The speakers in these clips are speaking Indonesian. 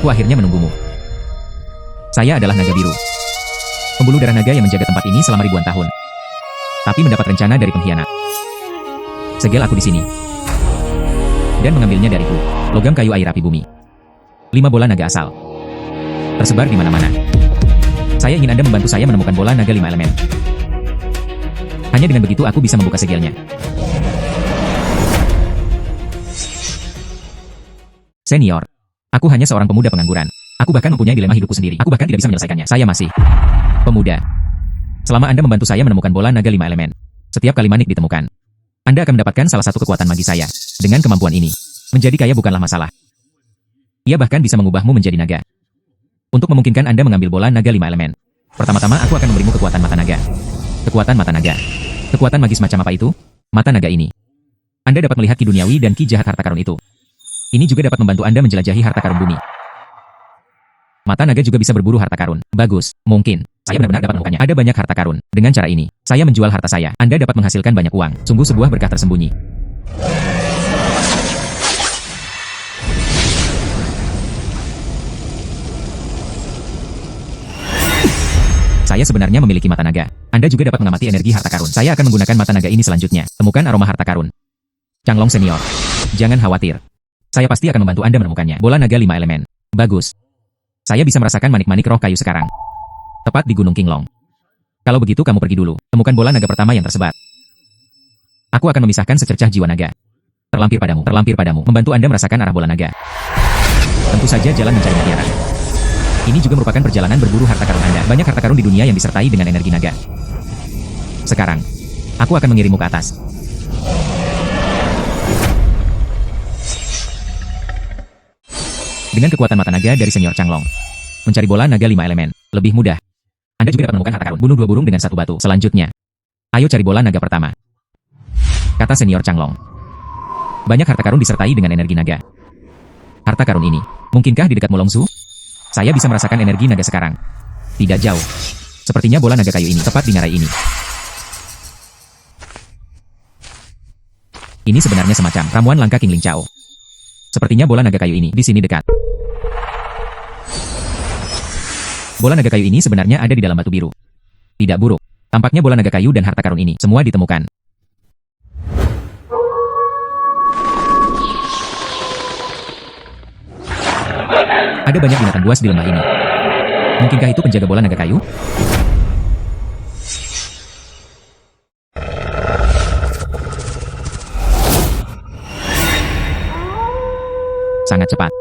Aku akhirnya menunggumu. Saya adalah naga biru. Pembuluh darah naga yang menjaga tempat ini selama ribuan tahun. Tapi mendapat rencana dari pengkhianat. Segel aku di sini. Dan mengambilnya dariku. Logam kayu air api bumi. 5 bola naga asal. Tersebar di mana-mana. Saya ingin Anda membantu saya menemukan bola naga 5 elemen. Hanya dengan begitu aku bisa membuka segelnya. Senior. Aku hanya seorang pemuda pengangguran. Aku bahkan mempunyai dilema hidupku sendiri. Aku bahkan tidak bisa menyelesaikannya. Saya masih pemuda. Selama Anda membantu saya menemukan bola naga 5 elemen, setiap kali manik ditemukan, Anda akan mendapatkan salah satu kekuatan magi saya. Dengan kemampuan ini, menjadi kaya bukanlah masalah. Ia bahkan bisa mengubahmu menjadi naga. Untuk memungkinkan Anda mengambil bola naga 5 elemen, pertama-tama aku akan memberimu kekuatan mata naga. Kekuatan mata naga. Kekuatan magis macam apa itu? Mata naga ini. Anda dapat melihat ki duniawi dan ki jahat harta karun itu. Ini juga dapat membantu Anda menjelajahi harta karun bumi. Mata naga juga bisa berburu harta karun. Bagus, mungkin. Saya benar-benar dapat menemukannya. Ada banyak harta karun. Dengan cara ini, saya menjual harta saya. Anda dapat menghasilkan banyak uang. Sungguh sebuah berkah tersembunyi. Saya sebenarnya memiliki mata naga. Anda juga dapat mengamati energi harta karun. Saya akan menggunakan mata naga ini selanjutnya. Temukan aroma harta karun. Changlong senior. Jangan khawatir. Saya pasti akan membantu Anda menemukannya. Bola naga 5 elemen. Bagus. Saya bisa merasakan manik-manik roh kayu sekarang. Tepat di Gunung Qinglong. Kalau begitu kamu pergi dulu. Temukan bola naga pertama yang tersebar. Aku akan memisahkan secercah jiwa naga. Terlampir padamu. Membantu Anda merasakan arah bola naga. Tentu saja jalan mencari mutiara. Ini juga merupakan perjalanan berburu harta karun Anda. Banyak harta karun di dunia yang disertai dengan energi naga. Sekarang, aku akan mengirimmu ke atas. Dengan kekuatan mata naga dari senior Changlong, mencari bola naga 5 elemen lebih mudah. Anda juga dapat menemukan harta karun. Bunuh 2 burung dengan 1 batu. Selanjutnya, ayo cari bola naga pertama. Kata senior Changlong. Banyak harta karun disertai dengan energi naga. Harta karun ini, mungkinkah di dekat Mulongzu? Saya bisa merasakan energi naga sekarang. Tidak jauh. Sepertinya bola naga kayu ini tepat di ngarai ini. Ini sebenarnya semacam ramuan langka King Ling Chao. Sepertinya bola naga kayu ini di sini dekat. Bola naga kayu ini sebenarnya ada di dalam batu biru. Tidak buruk. Tampaknya bola naga kayu dan harta karun ini semua ditemukan. Ada banyak binatang buas di lembah ini. Mungkinkah itu penjaga bola naga kayu? Sangat cepat.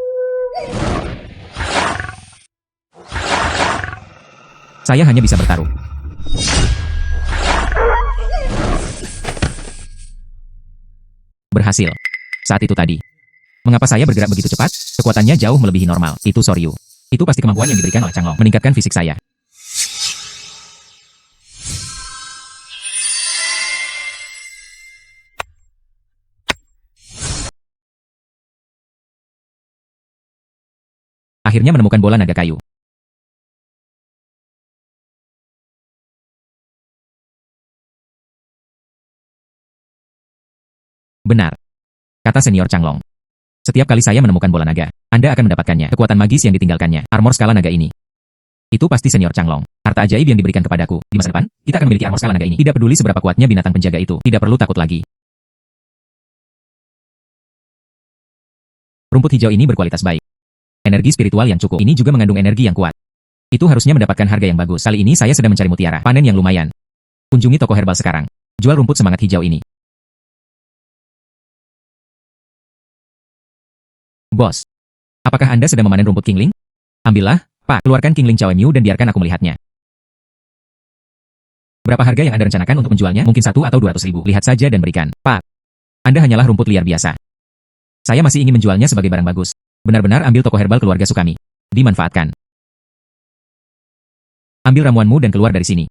Saya hanya bisa bertaruh. Berhasil. Saat itu tadi. Mengapa saya bergerak begitu cepat? Kekuatannya jauh melebihi normal. Itu Soryu. Itu pasti kemampuan yang diberikan oleh Changlong. Meningkatkan fisik saya. Akhirnya menemukan bola naga kayu. Benar. Kata senior Changlong. Setiap kali saya menemukan bola naga, Anda akan mendapatkannya. Kekuatan magis yang ditinggalkannya. Armor skala naga ini. Itu pasti senior Changlong. Harta ajaib yang diberikan kepadaku. Di masa depan, kita akan memiliki armor skala naga ini. Tidak peduli seberapa kuatnya binatang penjaga itu. Tidak perlu takut lagi. Rumput hijau ini berkualitas baik. Energi spiritual yang cukup. Ini juga mengandung energi yang kuat. Itu harusnya mendapatkan harga yang bagus. Kali ini saya sedang mencari mutiara. Panen yang lumayan. Kunjungi toko herbal sekarang. Jual rumput semangat hijau ini. Bos. Apakah Anda sedang memanen rumput King Ling? Ambillah, Pak. Keluarkan King Ling Chow Miu dan biarkan aku melihatnya. Berapa harga yang Anda rencanakan untuk menjualnya? Mungkin 1 atau 200 ribu. Lihat saja dan berikan. Pak. Anda hanyalah rumput liar biasa. Saya masih ingin menjualnya sebagai barang bagus. Benar-benar ambil toko herbal keluarga Sukami. Dimanfaatkan. Ambil ramuanmu dan keluar dari sini.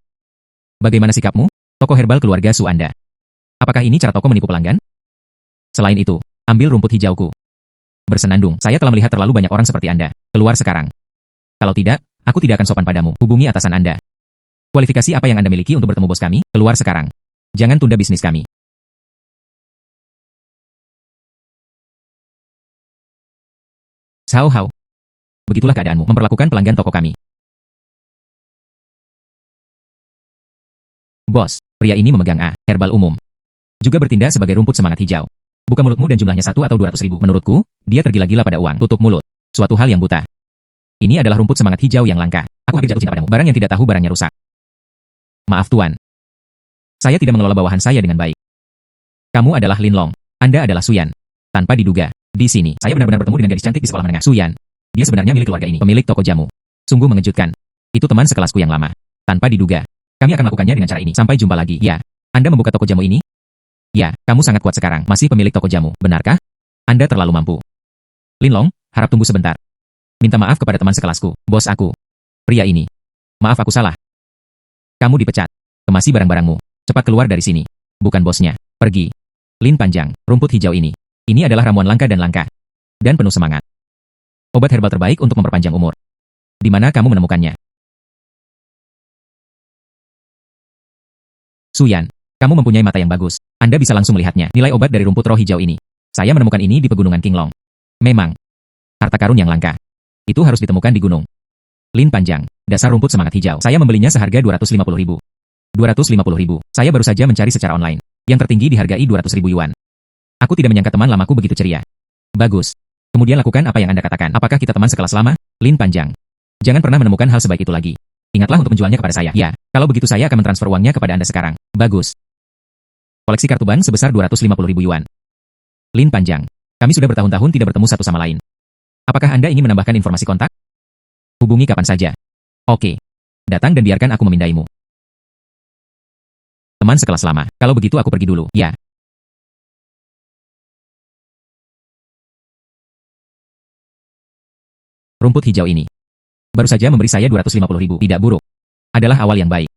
Bagaimana sikapmu? Toko herbal keluarga Su Anda. Apakah ini cara toko menipu pelanggan? Selain itu, ambil rumput hijauku. Bersenandung, saya telah melihat terlalu banyak orang seperti Anda. Keluar sekarang. Kalau tidak, aku tidak akan sopan padamu. Hubungi atasan Anda. Kualifikasi apa yang Anda miliki untuk bertemu bos kami? Keluar sekarang. Jangan tunda bisnis kami. Cao Hao. Begitulah keadaanmu memperlakukan pelanggan toko kami. Bos, pria ini memegang herbal umum. Juga bertindak sebagai rumput semangat hijau. Buka mulutmu dan jumlahnya 1 atau 200 ribu. Menurutku, dia tergila-gila pada uang. Tutup mulut. Suatu hal yang buta. Ini adalah rumput semangat hijau yang langka. Aku hampir jatuh cinta padamu. Barang yang tidak tahu barangnya rusak. Maaf tuan. Saya tidak mengelola bawahan saya dengan baik. Kamu adalah Lin Long. Anda adalah Suyan. Tanpa diduga, di sini, saya benar-benar bertemu dengan gadis cantik di sekolah menengah. Suyan. Dia sebenarnya milik keluarga ini. Pemilik toko jamu. Sungguh mengejutkan. Itu teman sekelasku yang lama. Tanpa diduga. Kami akan melakukannya dengan cara ini. Sampai jumpa lagi. Ya. Anda membuka toko jamu ini? Ya, kamu sangat kuat sekarang. Masih pemilik toko jamu, benarkah? Anda terlalu mampu. Lin Long, harap tunggu sebentar. Minta maaf kepada teman sekelasku, bos aku. Pria ini. Maaf aku salah. Kamu dipecat. Kemasi barang-barangmu. Cepat keluar dari sini. Bukan bosnya. Pergi. Lin panjang, rumput hijau ini. Ini adalah ramuan langka dan langka. Dan penuh semangat. Obat herbal terbaik untuk memperpanjang umur. Di mana kamu menemukannya? Suyan, kamu mempunyai mata yang bagus. Anda bisa langsung melihatnya. Nilai obat dari rumput roh hijau ini. Saya menemukan ini di pegunungan Qinglong. Memang. Harta karun yang langka. Itu harus ditemukan di gunung. Lin panjang, dasar rumput semangat hijau. Saya membelinya seharga 250 ribu. 250 ribu. Saya baru saja mencari secara online. Yang tertinggi dihargai 200 ribu yuan. Aku tidak menyangka teman lamaku begitu ceria. Bagus. Kemudian lakukan apa yang Anda katakan. Apakah kita teman sekelas lama? Lin panjang. Jangan pernah menemukan hal sebaik itu lagi. Ingatlah untuk menjualnya kepada saya. Ya, kalau begitu saya akan mentransfer uangnya kepada Anda sekarang. Bagus. Koleksi kartu ban sebesar 250 ribu yuan. Lin panjang. Kami sudah bertahun-tahun tidak bertemu satu sama lain. Apakah Anda ingin menambahkan informasi kontak? Hubungi kapan saja. Oke. Datang dan biarkan aku memindaimu. Teman sekelas lama. Kalau begitu aku pergi dulu. Ya. Rumput hijau ini. Baru saja memberi saya 250 ribu. Tidak buruk. Adalah awal yang baik.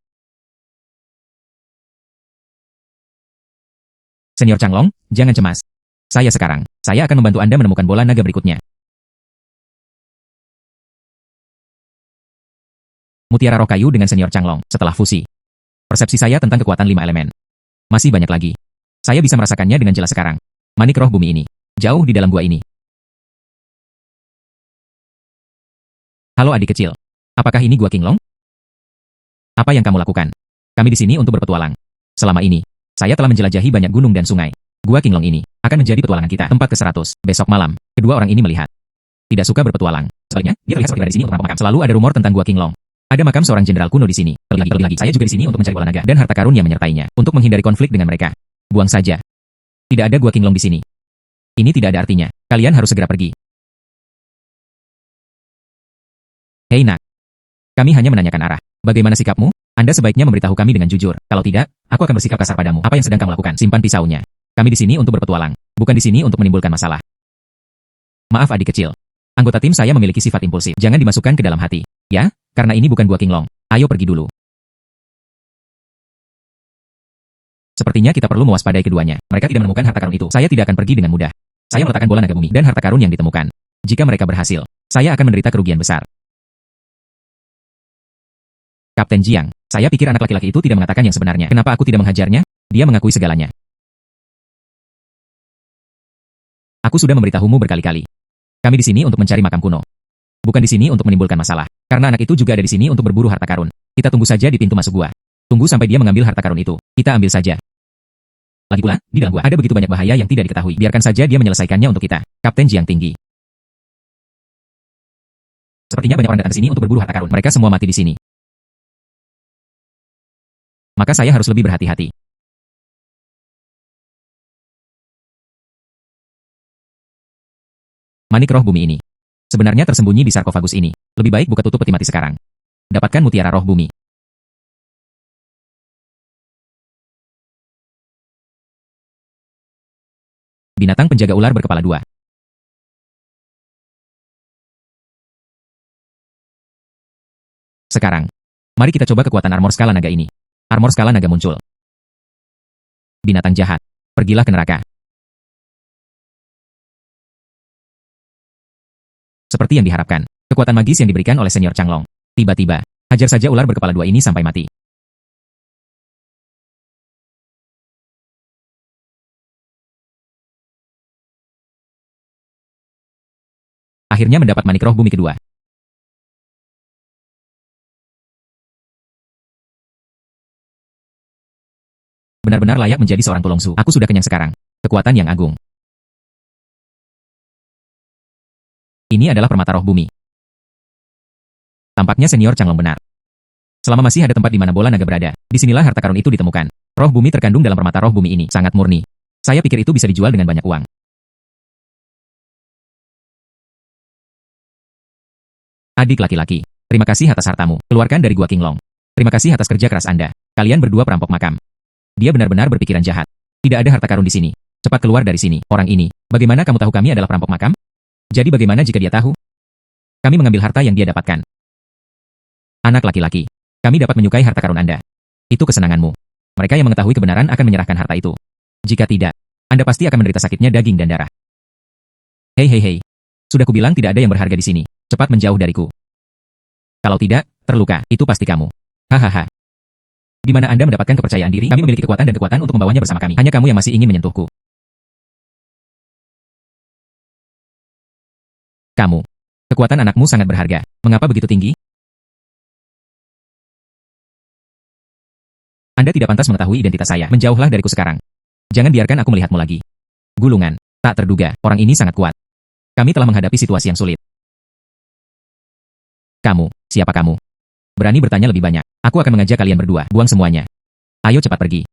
Senior Changlong, jangan cemas. Saya akan membantu Anda menemukan bola naga berikutnya. Mutiara roh kayu dengan Senior Changlong, setelah fusi. Persepsi saya tentang kekuatan 5 elemen. Masih banyak lagi. Saya bisa merasakannya dengan jelas sekarang. Manik roh bumi ini. Jauh di dalam gua ini. Halo adik kecil. Apakah ini gua Qinglong? Apa yang kamu lakukan? Kami di sini untuk berpetualang. Selama ini, saya telah menjelajahi banyak gunung dan sungai. Gua Qinglong ini akan menjadi petualangan kita. Tempat ke-100. Besok malam, kedua orang ini melihat. Tidak suka berpetualang. Sebaliknya, dia terlihat seperti di sini untuk merampok makam. Selalu ada rumor tentang gua Qinglong. Ada makam seorang jenderal kuno di sini. Terlebih lagi, saya juga di sini untuk mencari bola naga dan harta karun yang menyertainya. Untuk menghindari konflik dengan mereka. Buang saja. Tidak ada gua Qinglong di sini. Ini tidak ada artinya. Kalian harus segera pergi. Hei nak. Kami hanya menanyakan arah. Bagaimana sikapmu? Anda sebaiknya memberitahu kami dengan jujur. Kalau tidak, aku akan bersikap kasar padamu. Apa yang sedang kamu lakukan? Simpan pisaunya. Kami di sini untuk berpetualang. Bukan di sini untuk menimbulkan masalah. Maaf adik kecil. Anggota tim saya memiliki sifat impulsif. Jangan dimasukkan ke dalam hati. Ya, karena ini bukan gua Qinglong. Ayo pergi dulu. Sepertinya kita perlu mewaspadai keduanya. Mereka tidak menemukan harta karun itu. Saya tidak akan pergi dengan mudah. Saya meletakkan bola naga bumi dan harta karun yang ditemukan. Jika mereka berhasil, saya akan menderita kerugian besar. Kapten Jiang, saya pikir anak laki-laki itu tidak mengatakan yang sebenarnya. Kenapa aku tidak menghajarnya? Dia mengakui segalanya. Aku sudah memberitahumu berkali-kali. Kami di sini untuk mencari makam kuno. Bukan di sini untuk menimbulkan masalah. Karena anak itu juga ada di sini untuk berburu harta karun. Kita tunggu saja di pintu masuk gua. Tunggu sampai dia mengambil harta karun itu. Kita ambil saja. Lagi pula, di dalam gua ada begitu banyak bahaya yang tidak diketahui. Biarkan saja dia menyelesaikannya untuk kita. Kapten Jiang tinggi. Sepertinya banyak orang datang ke sini untuk berburu harta karun. Mereka semua mati di sini. Maka saya harus lebih berhati-hati. Manik roh bumi ini. Sebenarnya tersembunyi di sarkofagus ini. Lebih baik buka tutup peti mati sekarang. Dapatkan mutiara roh bumi. Binatang penjaga ular berkepala 2. Sekarang, mari kita coba kekuatan armor skala naga ini. Armor skala naga muncul. Binatang jahat, pergilah ke neraka. Seperti yang diharapkan, kekuatan magis yang diberikan oleh Senior Changlong. Tiba-tiba, hajar saja ular berkepala 2 ini sampai mati. Akhirnya mendapat manik roh bumi kedua. Benar-benar layak menjadi seorang tulongsu. Aku sudah kenyang sekarang. Kekuatan yang agung. Ini adalah permata roh bumi. Tampaknya senior Changlong benar. Selama masih ada tempat di mana bola naga berada, disinilah harta karun itu ditemukan. Roh bumi terkandung dalam permata roh bumi ini, sangat murni. Saya pikir itu bisa dijual dengan banyak uang. Adik laki-laki, terima kasih atas hartamu. Keluarkan dari Gua Qinglong. Terima kasih atas kerja keras Anda. Kalian berdua perampok makam. Dia benar-benar berpikiran jahat. Tidak ada harta karun di sini. Cepat keluar dari sini. Orang ini, bagaimana kamu tahu kami adalah perampok makam? Jadi bagaimana jika dia tahu? Kami mengambil harta yang dia dapatkan. Anak laki-laki, kami dapat menyukai harta karun Anda. Itu kesenanganmu. Mereka yang mengetahui kebenaran akan menyerahkan harta itu. Jika tidak, Anda pasti akan menderita sakitnya daging dan darah. Hei hei hei. Sudah kubilang tidak ada yang berharga di sini. Cepat menjauh dariku. Kalau tidak, terluka. Itu pasti kamu. Hahaha. Di mana Anda mendapatkan kepercayaan diri? Kami memiliki kekuatan dan kekuatan untuk membawanya bersama kami. Hanya kamu yang masih ingin menyentuhku. Kamu. Kekuatan anakmu sangat berharga. Mengapa begitu tinggi? Anda tidak pantas mengetahui identitas saya. Menjauhlah dariku sekarang. Jangan biarkan aku melihatmu lagi. Gulungan. Tak terduga, orang ini sangat kuat. Kami telah menghadapi situasi yang sulit. Kamu, siapa kamu? Berani bertanya lebih banyak. Aku akan mengajak kalian berdua. Buang semuanya. Ayo cepat pergi.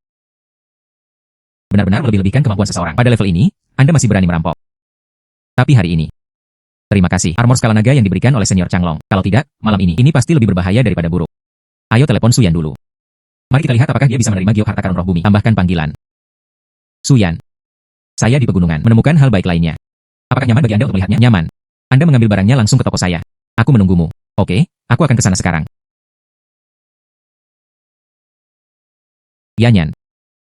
Benar-benar melebih-lebihkan kemampuan seseorang. Pada level ini, Anda masih berani merampok. Tapi hari ini. Terima kasih. Armor skala naga yang diberikan oleh senior Changlong. Kalau tidak, malam ini pasti lebih berbahaya daripada buruk. Ayo telepon Suyan dulu. Mari kita lihat apakah dia bisa menerima giok harta karun roh bumi. Tambahkan panggilan. Suyan. Saya di pegunungan menemukan hal baik lainnya. Apakah nyaman bagi Anda untuk melihatnya? Nyaman. Anda mengambil barangnya langsung ke toko saya. Aku menunggumu. Oke, aku akan ke sana sekarang. Yanyan.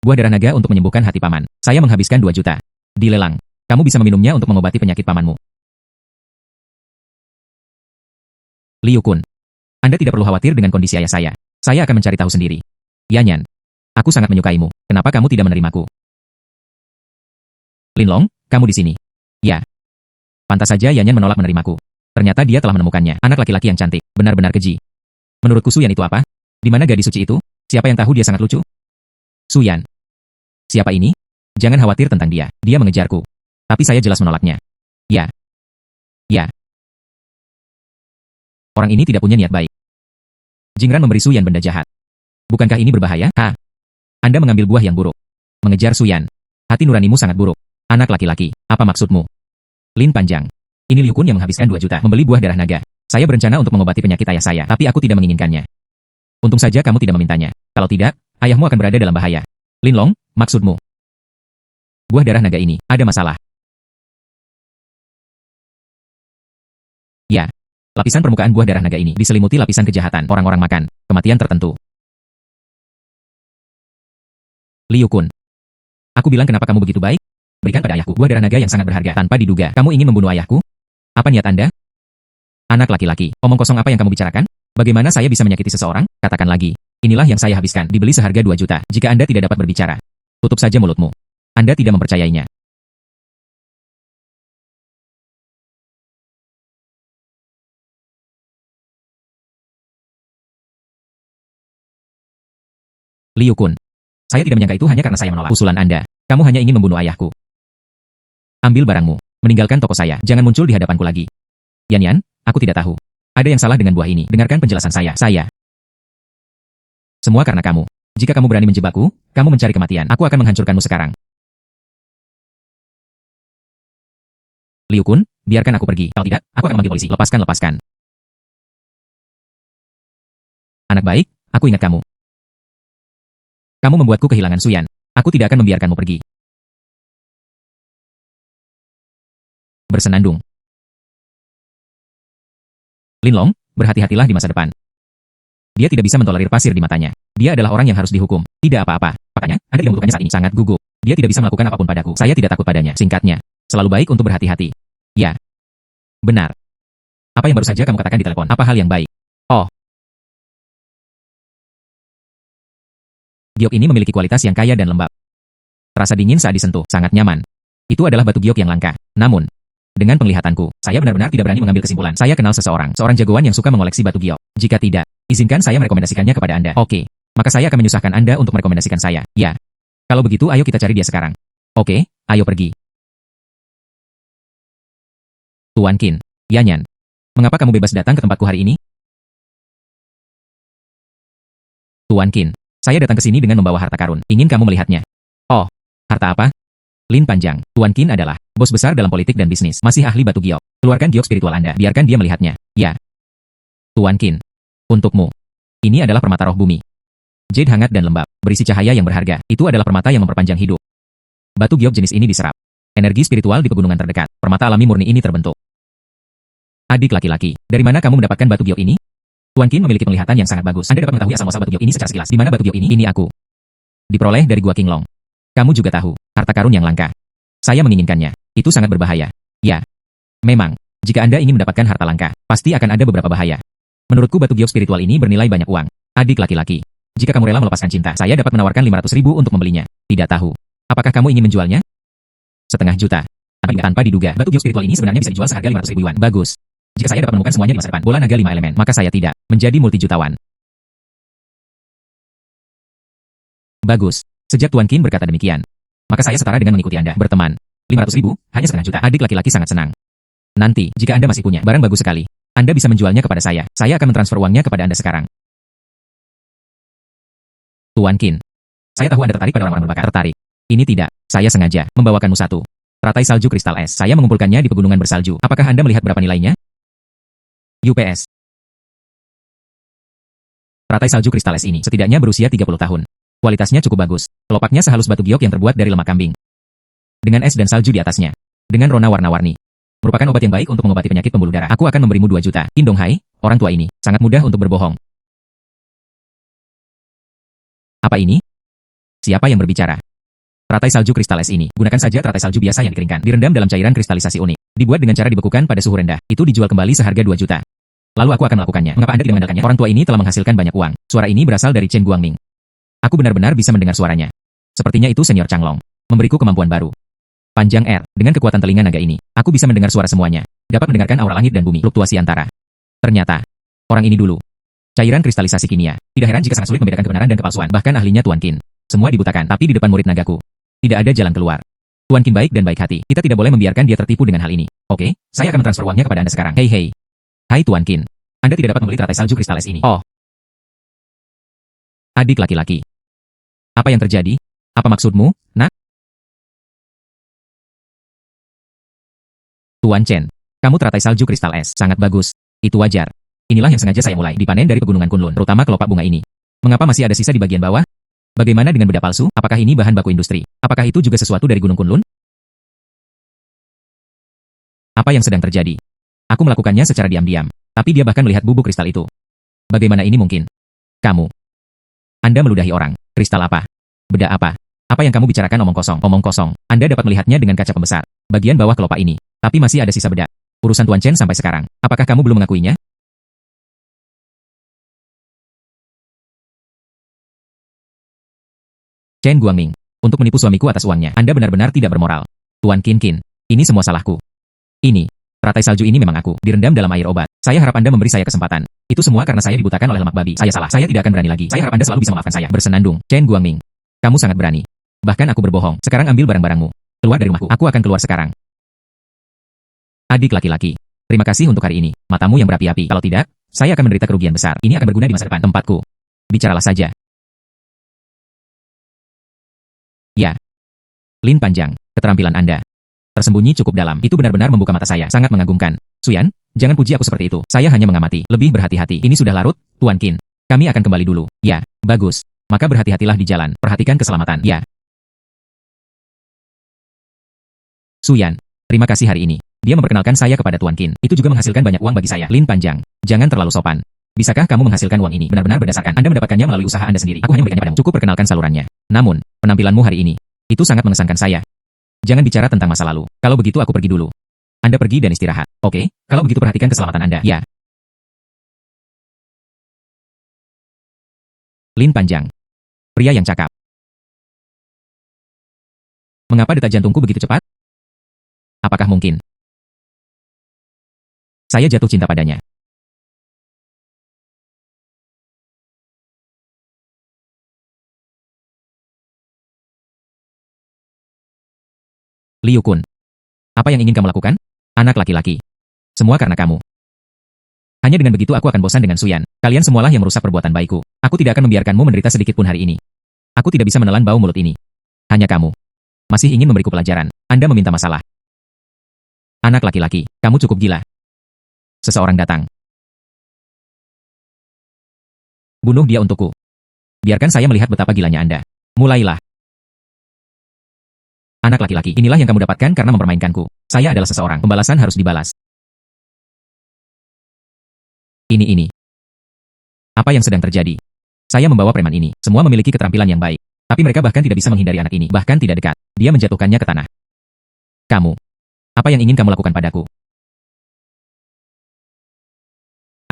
Buah darah naga untuk menyembuhkan hati paman. Saya menghabiskan 2 juta. Dilelang. Kamu bisa meminumnya untuk mengobati penyakit pamanmu. Liu Kun. Anda tidak perlu khawatir dengan kondisi ayah saya. Saya akan mencari tahu sendiri. Yanyan. Aku sangat menyukaimu. Kenapa kamu tidak menerimaku? Linlong, kamu di sini. Ya. Pantas saja Yanyan menolak menerimaku. Ternyata dia telah menemukannya. Anak laki-laki yang cantik. Benar-benar keji. Menurutku Suyan itu apa? Di mana gadis suci itu? Siapa yang tahu dia sangat lucu? Suyan. Siapa ini? Jangan khawatir tentang dia. Dia mengejarku. Tapi saya jelas menolaknya. Ya. Ya. Orang ini tidak punya niat baik. Jingran memberi Suyan benda jahat. Bukankah ini berbahaya? Ha? Anda mengambil buah yang buruk. Mengejar Suyan. Hati nuranimu sangat buruk. Anak laki-laki, apa maksudmu? Lin panjang. Ini Liu Kun yang menghabiskan 2 juta membeli buah darah naga. Saya berencana untuk mengobati penyakit ayah saya, tapi aku tidak menginginkannya. Untung saja kamu tidak memintanya. Kalau tidak, ayahmu akan berada dalam bahaya. Linlong, maksudmu? Buah darah naga ini, ada masalah. Ya. Lapisan permukaan buah darah naga ini diselimuti lapisan kejahatan orang-orang makan, kematian tertentu. Liu Kun. Aku bilang kenapa kamu begitu baik? Berikan pada ayahku buah darah naga yang sangat berharga tanpa diduga. Kamu ingin membunuh ayahku? Apa niat Anda? Anak laki-laki, omong kosong apa yang kamu bicarakan? Bagaimana saya bisa menyakiti seseorang? Katakan lagi. Inilah yang saya habiskan, dibeli seharga 2 juta. Jika Anda tidak dapat berbicara, tutup saja mulutmu. Anda tidak mempercayainya. Liu Kun. Saya tidak menyangka itu hanya karena saya menolak usulan Anda. Kamu hanya ingin membunuh ayahku. Ambil barangmu. Meninggalkan toko saya. Jangan muncul di hadapanku lagi. Yanyan, aku tidak tahu. Ada yang salah dengan buah ini. Dengarkan penjelasan saya. Semua karena kamu. Jika kamu berani menjebakku, kamu mencari kematian. Aku akan menghancurkanmu sekarang. Liu Kun, biarkan aku pergi. Kalau tidak, aku akan memanggil polisi. Lepaskan. Anak baik, aku ingat kamu. Kamu membuatku kehilangan Suyan. Aku tidak akan membiarkanmu pergi. Bersenandung. Linlong, berhati-hatilah di masa depan. Dia tidak bisa mentolerir pasir di matanya. Dia adalah orang yang harus dihukum. Tidak apa-apa. Makanya, Anda tidak membutuhkannya saat ini. Sangat gugup. Dia tidak bisa melakukan apapun padaku. Saya tidak takut padanya. Singkatnya, selalu baik untuk berhati-hati. Ya. Benar. Apa yang baru saja kamu katakan di telepon? Apa hal yang baik? Oh. Giok ini memiliki kualitas yang kaya dan lembab. Terasa dingin saat disentuh, sangat nyaman. Itu adalah batu giok yang langka. Namun, dengan penglihatanku, saya benar-benar tidak berani mengambil kesimpulan. Saya kenal seorang jagoan yang suka mengoleksi batu giok. Jika tidak, izinkan saya merekomendasikannya kepada Anda. Oke. Maka saya akan menyusahkan Anda untuk merekomendasikan saya. Ya. Kalau begitu ayo kita cari dia sekarang. Oke, ayo pergi. Tuan Qin. Yanyan. Mengapa kamu bebas datang ke tempatku hari ini? Tuan Qin. Saya datang ke sini dengan membawa harta karun. Ingin kamu melihatnya. Oh, harta apa? Lin Panjang. Tuan Qin adalah bos besar dalam politik dan bisnis. Masih ahli batu giok. Keluarkan giok spiritual Anda. Biarkan dia melihatnya. Ya. Tuan Qin. Untukmu. Ini adalah permata roh bumi. Jade hangat dan lembab. Berisi cahaya yang berharga. Itu adalah permata yang memperpanjang hidup. Batu giok jenis ini diserap. Energi spiritual di pegunungan terdekat. Permata alami murni ini terbentuk. Adik laki-laki. Dari mana kamu mendapatkan batu giok ini? Tuan Qin memiliki penglihatan yang sangat bagus. Anda dapat mengetahui asal-muasal batu giok ini secara sekilas. Di mana batu giok ini? Ini aku. Diperoleh dari Gua Qinglong. Kamu juga tahu, harta karun yang langka. Saya menginginkannya. Itu sangat berbahaya. Ya. Memang, jika Anda ingin mendapatkan harta langka, pasti akan ada beberapa bahaya. Menurutku batu giok spiritual ini bernilai banyak uang. Adik laki-laki. Jika kamu rela melepaskan cinta, saya dapat menawarkan 500.000 untuk membelinya. Tidak tahu. Apakah kamu ingin menjualnya? 500.000. Tanpa diduga, batu giok spiritual ini sebenarnya bisa dijual seharga 500.000 yuan. Bagus. Jika saya dapat menemukan semuanya di masa depan, bola naga 5 elemen, maka saya tidak menjadi multijutawan. Bagus. Sejak Tuan Qin berkata demikian, maka saya setara dengan mengikuti Anda berteman. 500.000, hanya setengah juta. Adik laki-laki sangat senang. Nanti, jika Anda masih punya barang bagus sekali, Anda bisa menjualnya kepada saya. Saya akan mentransfer uangnya kepada Anda sekarang. Tuan Qin. Saya tahu Anda tertarik pada orang-orang berbakat. Tertarik. Ini tidak. Saya sengaja membawakanmu satu teratai salju kristal es. Saya mengumpulkannya di pegunungan bersalju. Apakah Anda melihat berapa nilainya? UPS. Teratai salju kristal es ini setidaknya berusia 30 tahun. Kualitasnya cukup bagus. Kelopaknya sehalus batu giok yang terbuat dari lemak kambing. Dengan es dan salju di atasnya. Dengan rona warna-warni. Merupakan obat yang baik untuk mengobati penyakit pembuluh darah. Aku akan memberimu 2 juta. Qin Donghai, orang tua ini, sangat mudah untuk berbohong. Apa ini? Siapa yang berbicara? Teratai salju kristal es ini. Gunakan saja teratai salju biasa yang dikeringkan. Direndam dalam cairan kristalisasi unik. Dibuat dengan cara dibekukan pada suhu rendah. Itu dijual kembali seharga 2 juta. Lalu aku akan melakukannya. Mengapa Anda tidak mengandalkannya? Orang tua ini telah menghasilkan banyak uang. Suara ini berasal dari Chen Guangming. Aku benar-benar bisa mendengar suaranya. Sepertinya itu Senior Changlong. Memberiku kemampuan baru. Panjang R. Dengan kekuatan telinga naga ini, aku bisa mendengar suara semuanya. Dapat mendengarkan aura langit dan bumi. Fluktuasi antara. Ternyata, orang ini dulu. Cairan kristalisasi kimia. Tidak heran jika sangat sulit membedakan kebenaran dan kepalsuan. Bahkan ahlinya Tuan Qin. Semua dibutakan, tapi di depan murid nagaku. Tidak ada jalan keluar. Tuan Qin baik dan baik hati. Kita tidak boleh membiarkan dia tertipu dengan hal ini. Oke, saya akan mentransfer uangnya kepada Anda sekarang. Hei. Hai Tuan Qin. Anda tidak dapat membeli teratai salju kristal es ini. Oh. Adik laki-laki. Apa yang terjadi? Apa maksudmu, nak? Tuan Chen. Kamu teratai salju kristal es. Sangat bagus. Itu wajar. Inilah yang sengaja saya mulai dipanen dari pegunungan Kunlun, terutama kelopak bunga ini. Mengapa masih ada sisa di bagian bawah? Bagaimana dengan beda palsu? Apakah ini bahan baku industri? Apakah itu juga sesuatu dari Gunung Kunlun? Apa yang sedang terjadi? Aku melakukannya secara diam-diam, tapi dia bahkan melihat bubuk kristal itu. Bagaimana ini mungkin? Kamu. Anda meludahi orang. Kristal apa? Beda apa? Apa yang kamu bicarakan omong kosong? Omong kosong. Anda dapat melihatnya dengan kaca pembesar. Bagian bawah kelopak ini. Tapi masih ada sisa bedak. Urusan Tuan Chen sampai sekarang. Apakah kamu belum mengakuinya? Chen Guangming. Untuk menipu suamiku atas uangnya. Anda benar-benar tidak bermoral. Tuan Qin. Ini semua salahku. Ini. Teratai salju ini memang aku. Direndam dalam air obat. Saya harap Anda memberi saya kesempatan. Itu semua karena saya dibutakan oleh lemak babi. Saya salah. Saya tidak akan berani lagi. Saya harap Anda selalu bisa memaafkan saya. Bersenandung. Chen Guangming. Kamu sangat berani. Bahkan aku berbohong. Sekarang ambil barang-barangmu. Keluar dari rumahku. Aku akan keluar sekarang. Adik laki-laki. Terima kasih untuk hari ini. Matamu yang berapi-api. Kalau tidak, saya akan menderita kerugian besar. Ini akan berguna di masa depan. Tempatku. Bicaralah saja. Ya. Lin Panjang. Keterampilan Anda tersembunyi cukup dalam. Itu benar-benar membuka mata saya. Sangat mengagumkan. Suyan, jangan puji aku seperti itu. Saya hanya mengamati. Lebih berhati-hati. Ini sudah larut, Tuan Qin. Kami akan kembali dulu. Ya, bagus. Maka berhati-hatilah di jalan. Perhatikan keselamatan. Ya. Suyan, terima kasih hari ini. Dia memperkenalkan saya kepada Tuan Qin. Itu juga menghasilkan banyak uang bagi saya. Lin Panjang, jangan terlalu sopan. Bisakah kamu menghasilkan uang ini benar-benar berdasarkan Anda mendapatkannya melalui usaha Anda sendiri? Aku hanya memberikannya padamu. Cukup perkenalkan salurannya. Namun, penampilanmu hari ini, itu sangat mengesankan saya. Jangan bicara tentang masa lalu. Kalau begitu aku pergi dulu. Anda pergi dan istirahat. Oke, kalau begitu perhatikan keselamatan Anda. Ya. Lin Panjang. Pria yang cakap. Mengapa detak jantungku begitu cepat? Apakah mungkin saya jatuh cinta padanya? Liu Kun. Apa yang ingin kamu lakukan? Anak laki-laki. Semua karena kamu. Hanya dengan begitu aku akan bosan dengan Suyan. Kalian semualah yang merusak perbuatan baikku. Aku tidak akan membiarkanmu menderita sedikit pun hari ini. Aku tidak bisa menelan bau mulut ini. Hanya kamu. Masih ingin memberiku pelajaran. Anda meminta masalah. Anak laki-laki, kamu cukup gila. Seseorang datang. Bunuh dia untukku. Biarkan saya melihat betapa gilanya Anda. Mulailah. Anak laki-laki, inilah yang kamu dapatkan karena mempermainkanku. Saya adalah seseorang. Pembalasan harus dibalas. Ini. Apa yang sedang terjadi? Saya membawa preman ini. Semua memiliki keterampilan yang baik. Tapi mereka bahkan tidak bisa menghindari anak ini. Bahkan tidak dekat. Dia menjatuhkannya ke tanah. Kamu. Apa yang ingin kamu lakukan padaku?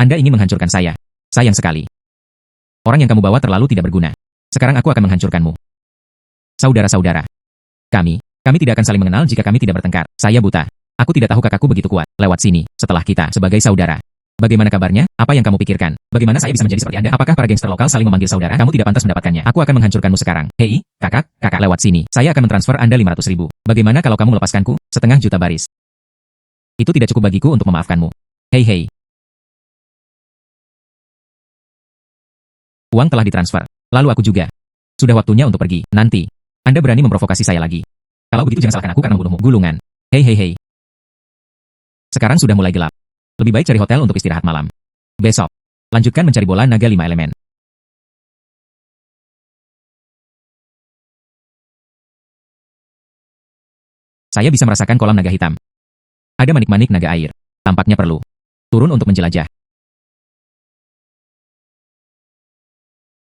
Anda ingin menghancurkan saya. Sayang sekali. Orang yang kamu bawa terlalu tidak berguna. Sekarang aku akan menghancurkanmu. Saudara-saudara. Kami tidak akan saling mengenal jika kami tidak bertengkar. Saya buta. Aku tidak tahu kakakku begitu kuat. Lewat sini, setelah kita sebagai saudara. Bagaimana kabarnya? Apa yang kamu pikirkan? Bagaimana saya bisa menjadi seperti Anda? Apakah para gangster lokal saling memanggil saudara? Kamu tidak pantas mendapatkannya. Aku akan menghancurkanmu sekarang. Hei, kakak, lewat sini. Saya akan mentransfer Anda 500.000. Bagaimana kalau kamu melepaskanku? 500.000 baris. Itu tidak cukup bagiku untuk memaafkanmu. Hei. Uang telah ditransfer. Lalu aku juga. Sudah waktunya untuk pergi. Nanti. Anda berani memprovokasi saya lagi. Kalau begitu jangan salahkan aku karena membunuhmu. Gulungan. Hei. Sekarang sudah mulai gelap. Lebih baik cari hotel untuk istirahat malam. Besok. Lanjutkan mencari bola naga 5 elemen. Saya bisa merasakan kolam naga hitam. Ada manik-manik naga air. Tampaknya perlu turun untuk menjelajah.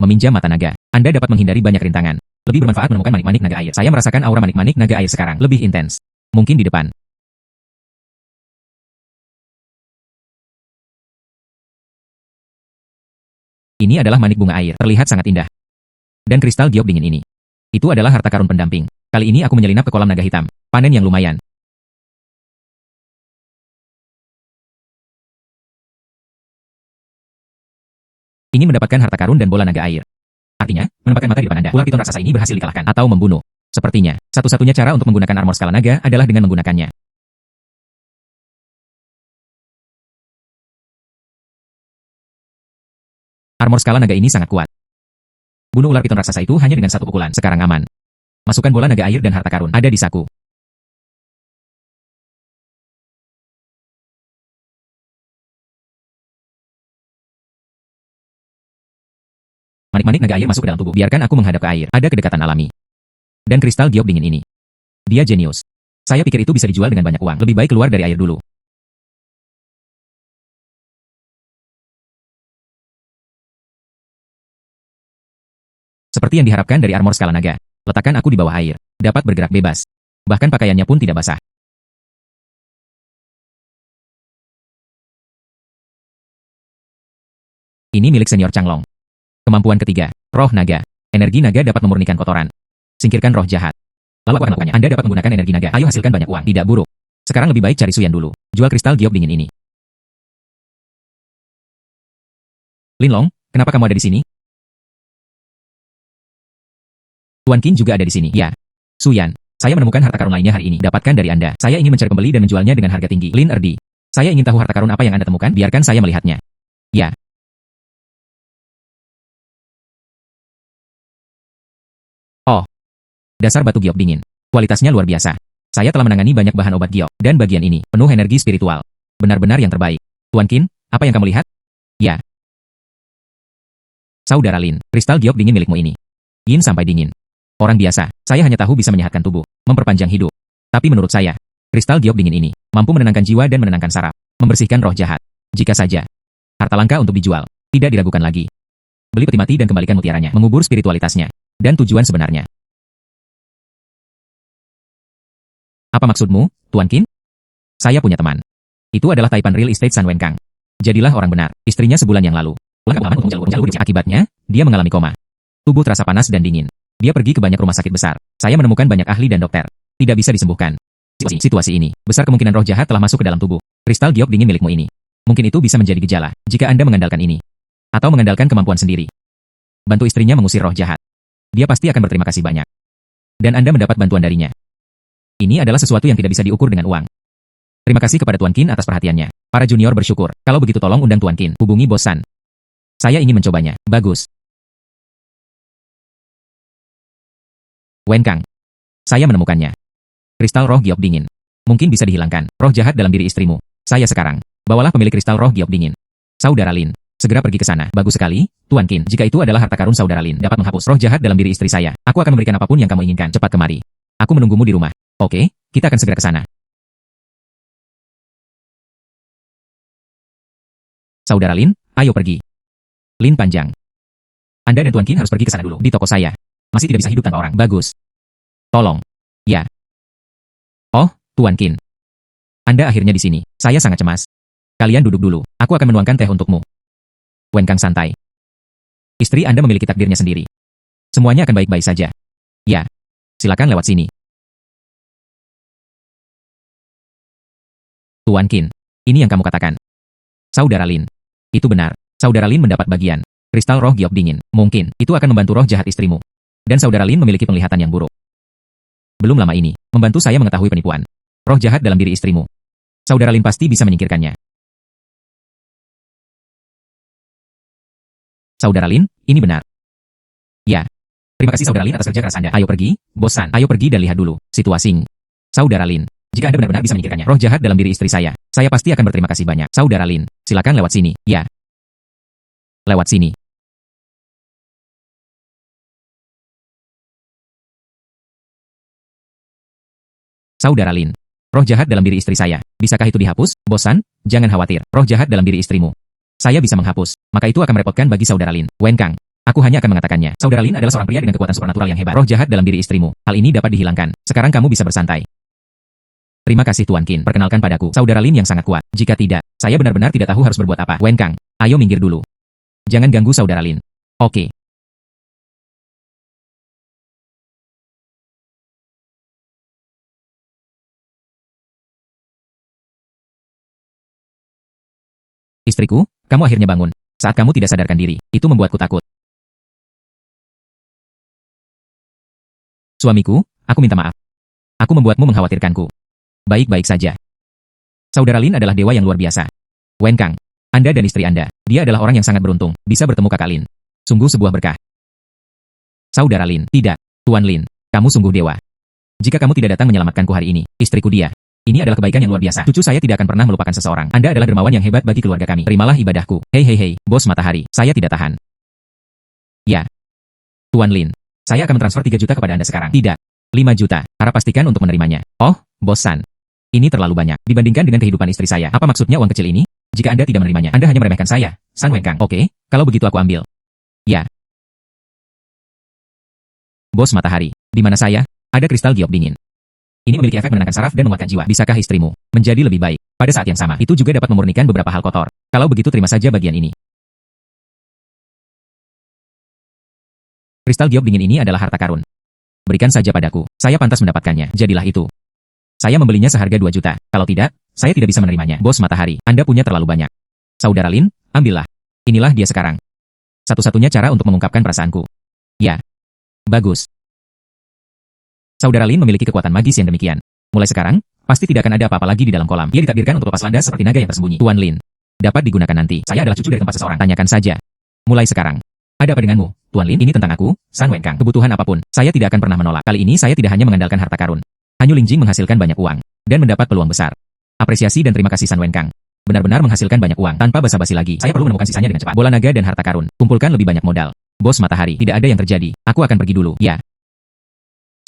Meminjam mata naga. Anda dapat menghindari banyak rintangan. Lebih bermanfaat menemukan manik-manik naga air. Saya merasakan aura manik-manik naga air sekarang. Lebih intens. Mungkin di depan. Ini adalah manik bunga air. Terlihat sangat indah. Dan kristal giok dingin ini. Itu adalah harta karun pendamping. Kali ini aku menyelinap ke kolam naga hitam. Panen yang lumayan. Ingin mendapatkan harta karun dan bola naga air. Artinya, menempatkan mata di depan Anda. Ular piton raksasa ini berhasil dikalahkan atau membunuh. Sepertinya, satu-satunya cara untuk menggunakan armor skala naga adalah dengan menggunakannya. Armor skala naga ini sangat kuat. Bunuh ular piton raksasa itu hanya dengan satu pukulan. Sekarang aman. Masukkan bola naga air dan harta karun. Ada di saku. Manik-manik naga air masuk ke dalam tubuh. Biarkan aku menghadap ke air. Ada kedekatan alami. Dan kristal giok dingin ini. Dia jenius. Saya pikir itu bisa dijual dengan banyak uang. Lebih baik keluar dari air dulu. Seperti yang diharapkan dari armor skala naga. Letakkan aku di bawah air. Dapat bergerak bebas. Bahkan pakaiannya pun tidak basah. Ini milik senior Changlong. Kemampuan ketiga. Roh naga. Energi naga dapat memurnikan kotoran. Singkirkan roh jahat. Lalu apa akan melakukannya? Anda dapat menggunakan energi naga. Ayo hasilkan banyak uang. Tidak buruk. Sekarang lebih baik cari Suyan dulu. Jual kristal giok dingin ini. Linlong, kenapa kamu ada di sini? Tuan Qin juga ada di sini. Ya. Suyan, saya menemukan harta karun lainnya hari ini. Dapatkan dari Anda. Saya ingin mencari pembeli dan menjualnya dengan harga tinggi. Lin Erdi. Saya ingin tahu harta karun apa yang Anda temukan. Biarkan saya melihatnya. Ya. Oh. Dasar batu giok dingin. Kualitasnya luar biasa. Saya telah menangani banyak bahan obat giok. Dan bagian ini, penuh energi spiritual. Benar-benar yang terbaik. Tuan Qin, apa yang kamu lihat? Ya. Saudara Lin, kristal giok dingin milikmu ini. Yin sampai dingin. Orang biasa, saya hanya tahu bisa menyehatkan tubuh, memperpanjang hidup. Tapi menurut saya, kristal giok dingin ini mampu menenangkan jiwa dan menenangkan saraf, membersihkan roh jahat. Jika saja, harta langka untuk dijual, tidak diragukan lagi. Beli peti mati dan kembalikan mutiaranya, mengubur spiritualitasnya. Dan tujuan sebenarnya. Apa maksudmu, Tuan Qin? Saya punya teman. Itu adalah Taipan Real Estate San Wenkang. Jadilah orang benar, istrinya sebulan yang lalu. Akibatnya, dia mengalami koma. Tubuh terasa panas dan dingin. Dia pergi ke banyak rumah sakit besar. Saya menemukan banyak ahli dan dokter. Tidak bisa disembuhkan. Situasi ini, besar kemungkinan roh jahat telah masuk ke dalam tubuh. Kristal giok dingin milikmu ini. Mungkin itu bisa menjadi gejala, jika Anda mengandalkan ini. Atau mengandalkan kemampuan sendiri. Bantu istrinya mengusir roh jahat. Dia pasti akan berterima kasih banyak. Dan Anda mendapat bantuan darinya. Ini adalah sesuatu yang tidak bisa diukur dengan uang. Terima kasih kepada Tuan Qin atas perhatiannya. Para junior bersyukur. Kalau begitu tolong undang Tuan Qin. Hubungi Bos San. Saya ingin mencobanya. Bagus. Wen Kang. Saya menemukannya. Kristal roh giok dingin. Mungkin bisa dihilangkan. Roh jahat dalam diri istrimu. Saya sekarang. Bawalah pemilik kristal roh giok dingin. Saudara Lin. Segera pergi ke sana. Bagus sekali, Tuan Qin. Jika itu adalah harta karun Saudara Lin dapat menghapus roh jahat dalam diri istri saya, aku akan memberikan apapun yang kamu inginkan. Cepat kemari. Aku menunggumu di rumah. Oke, kita akan segera ke sana. Saudara Lin, ayo pergi. Lin Panjang. Anda dan Tuan Qin harus pergi ke sana dulu. Di toko saya. Masih tidak bisa hidup tanpa orang. Bagus. Tolong. Ya. Oh, Tuan Qin. Anda akhirnya di sini. Saya sangat cemas. Kalian duduk dulu. Aku akan menuangkan teh untukmu. Wen Kang santai. Istri Anda memiliki takdirnya sendiri. Semuanya akan baik-baik saja. Ya. Silakan lewat sini. Tuan Qin. Ini yang kamu katakan. Saudara Lin. Itu benar. Saudara Lin mendapat bagian. Kristal roh giok dingin. Mungkin, itu akan membantu roh jahat istrimu. Dan Saudara Lin memiliki penglihatan yang buruk. Belum lama ini, membantu saya mengetahui penipuan. Roh jahat dalam diri istrimu. Saudara Lin pasti bisa menyingkirkannya. Saudara Lin, ini benar. Ya. Terima kasih Saudara Lin atas kerja keras Anda. Ayo pergi, Bos San. Ayo pergi dan lihat dulu situasi. Saudara Lin, jika Anda benar-benar bisa menyingkirkannya, roh jahat dalam diri istri saya pasti akan berterima kasih banyak. Saudara Lin, silakan lewat sini. Ya. Lewat sini. Saudara Lin, roh jahat dalam diri istri saya. Bisakah itu dihapus, Bos San? Jangan khawatir, roh jahat dalam diri istrimu. Saya bisa menghapus, maka itu akan merepotkan bagi Saudara Lin. Wen Kang, aku hanya akan mengatakannya. Saudara Lin adalah seorang pria dengan kekuatan supernatural yang hebat. Roh jahat dalam diri istrimu. Hal ini dapat dihilangkan. Sekarang kamu bisa bersantai. Terima kasih Tuan Qin. Perkenalkan padaku, Saudara Lin yang sangat kuat. Jika tidak, saya benar-benar tidak tahu harus berbuat apa. Wen Kang, ayo minggir dulu. Jangan ganggu Saudara Lin. Oke. Istriku, kamu akhirnya bangun. Saat kamu tidak sadarkan diri, itu membuatku takut. Suamiku, aku minta maaf. Aku membuatmu mengkhawatirkanku. Baik-baik saja. Saudara Lin adalah dewa yang luar biasa. Wen Kang, Anda dan istri Anda, dia adalah orang yang sangat beruntung, bisa bertemu kakak Lin. Sungguh sebuah berkah. Saudara Lin, tidak. Tuan Lin, kamu sungguh dewa. Jika kamu tidak datang menyelamatkanku hari ini, istriku dia. Ini adalah kebaikan yang luar biasa. Cucu saya tidak akan pernah melupakan seseorang. Anda adalah dermawan yang hebat bagi keluarga kami. Terimalah ibadahku. Hei, Bos Matahari, saya tidak tahan. Ya. Tuan Lin, saya akan mentransfer 3 juta kepada Anda sekarang. Tidak. 5 juta. Harap pastikan untuk menerimanya. Oh, Bos San. Ini terlalu banyak. Dibandingkan dengan kehidupan istri saya. Apa maksudnya uang kecil ini? Jika Anda tidak menerimanya, Anda hanya meremehkan saya. San Wen Kang. Oke, kalau begitu aku ambil. Ya. Bos Matahari, di mana saya? Ada kristal giok dingin. Ini memiliki efek menenangkan saraf dan menguatkan jiwa. Bisakah istrimu menjadi lebih baik? Pada saat yang sama, itu juga dapat memurnikan beberapa hal kotor. Kalau begitu terima saja bagian ini. Kristal giok dingin ini adalah harta karun. Berikan saja padaku. Saya pantas mendapatkannya. Jadilah itu. Saya membelinya seharga 2 juta. Kalau tidak, saya tidak bisa menerimanya. Bos Matahari, Anda punya terlalu banyak. Saudara Lin, ambillah. Inilah dia sekarang. Satu-satunya cara untuk mengungkapkan perasaanku. Ya. Bagus. Saudara Lin memiliki kekuatan magis yang demikian. Mulai sekarang, pasti tidak akan ada apa-apa lagi di dalam kolam. Ia ditakdirkan untuk lepas landas seperti naga yang tersembunyi. Tuan Lin, dapat digunakan nanti. Saya adalah cucu dari tempat seseorang. Tanyakan saja. Mulai sekarang. Ada apa denganmu, Tuan Lin? Ini tentang aku, San Wen Kang. Kebutuhan apapun, saya tidak akan pernah menolak. Kali ini saya tidak hanya mengandalkan harta karun. Hanyu Lingjing menghasilkan banyak uang dan mendapat peluang besar. Apresiasi dan terima kasih San Wen Kang. Benar-benar menghasilkan banyak uang. Tanpa basa-basi lagi, saya perlu menemukan sisanya dengan cepat. Bola naga dan harta karun. Kumpulkan lebih banyak modal. Bos Matahari, tidak ada yang terjadi. Aku akan pergi dulu. Ya.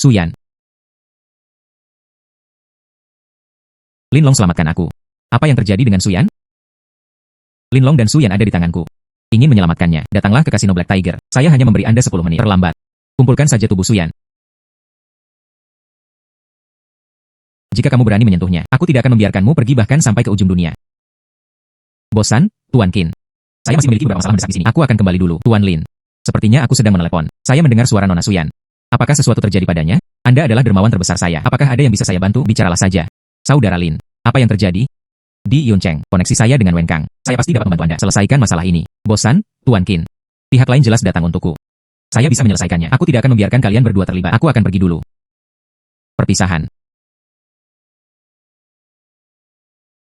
Suyan. Linlong selamatkan aku. Apa yang terjadi dengan Suyan? Linlong dan Suyan ada di tanganku. Ingin menyelamatkannya, datanglah ke kasino Black Tiger. Saya hanya memberi Anda 10 menit. Terlambat. Kumpulkan saja tubuh Suyan. Jika kamu berani menyentuhnya, aku tidak akan membiarkanmu pergi bahkan sampai ke ujung dunia. Bosan, Tuan Qin. Saya masih memiliki beberapa masalah mendesak di sini. Aku akan kembali dulu. Tuan Lin. Sepertinya aku sedang menelepon. Saya mendengar suara Nona Suyan. Apakah sesuatu terjadi padanya? Anda adalah dermawan terbesar saya. Apakah ada yang bisa saya bantu? Bicaralah saja. Saudara Lin, apa yang terjadi? Di Yun Cheng, koneksi saya dengan Wen Kang. Saya pasti dapat membantu Anda selesaikan masalah ini. Bosan, Tuan Qin. Pihak lain jelas datang untukku. Saya bisa menyelesaikannya. Aku tidak akan membiarkan kalian berdua terlibat. Aku akan pergi dulu. Perpisahan.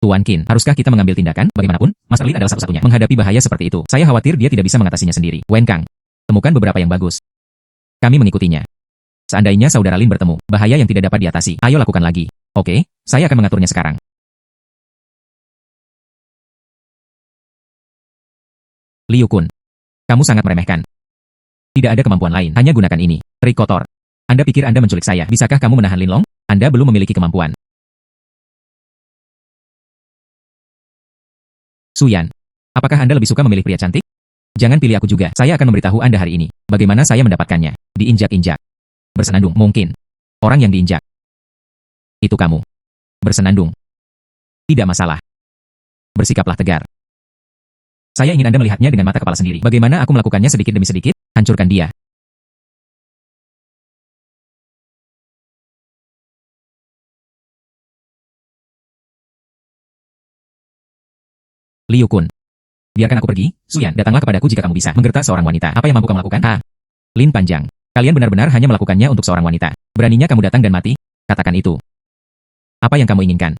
Tuan Qin, haruskah kita mengambil tindakan? Bagaimanapun, Master Lin adalah satu-satunya menghadapi bahaya seperti itu. Saya khawatir dia tidak bisa mengatasinya sendiri. Wen Kang, temukan beberapa yang bagus. Kami mengikutinya. Seandainya saudara Lin bertemu, bahaya yang tidak dapat diatasi. Ayo lakukan lagi. Oke, saya akan mengaturnya sekarang. Liu Kun, kamu sangat meremehkan. Tidak ada kemampuan lain, hanya gunakan ini. Trik kotor. Anda pikir Anda menculik saya? Bisakah kamu menahan Lin Long? Anda belum memiliki kemampuan. Suyan, apakah Anda lebih suka memilih pria cantik? Jangan pilih aku juga. Saya akan memberitahu Anda hari ini. Bagaimana saya mendapatkannya? Diinjak-injak. Bersenandung, mungkin. Orang yang diinjak. Itu kamu. Bersenandung. Tidak masalah. Bersikaplah tegar. Saya ingin Anda melihatnya dengan mata kepala sendiri. Bagaimana aku melakukannya sedikit demi sedikit? Hancurkan dia. Liu Kun. Biarkan aku pergi. Suyan, datanglah kepadaku jika kamu bisa menggertak seorang wanita. Apa yang mampu kamu lakukan? Lin Panjang. Kalian benar-benar hanya melakukannya untuk seorang wanita. Beraninya kamu datang dan mati? Katakan itu. Apa yang kamu inginkan?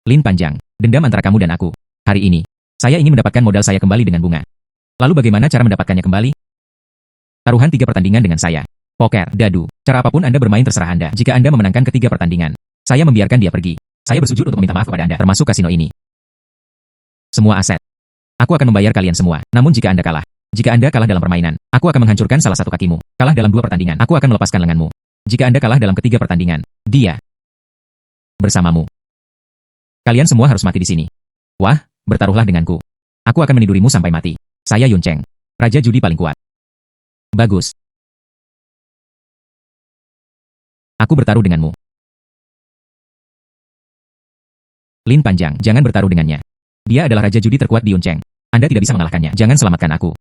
Lin Panjang. Dendam antara kamu dan aku. Hari ini, saya ingin mendapatkan modal saya kembali dengan bunga. Lalu bagaimana cara mendapatkannya kembali? Taruhan 3 pertandingan dengan saya. Poker, dadu. Cara apapun Anda bermain terserah Anda. Jika Anda memenangkan ketiga pertandingan, saya membiarkan dia pergi. Saya bersujud untuk minta maaf kepada Anda, termasuk kasino ini. Semua aset. Aku akan membayar kalian semua. Namun jika Anda kalah dalam permainan, aku akan menghancurkan salah satu kakimu. Kalah dalam 2 pertandingan, aku akan melepaskan lenganmu. Jika Anda kalah dalam ketiga pertandingan, dia bersamamu. Kalian semua harus mati di sini. Wah, bertaruhlah denganku. Aku akan menidurimu sampai mati. Saya Yun Cheng, Raja Judi paling kuat. Bagus. Aku bertaruh denganmu. Lin Panjang, jangan bertaruh dengannya. Dia adalah Raja Judi terkuat di Yun Cheng. Anda tidak bisa mengalahkannya. Jangan selamatkan aku.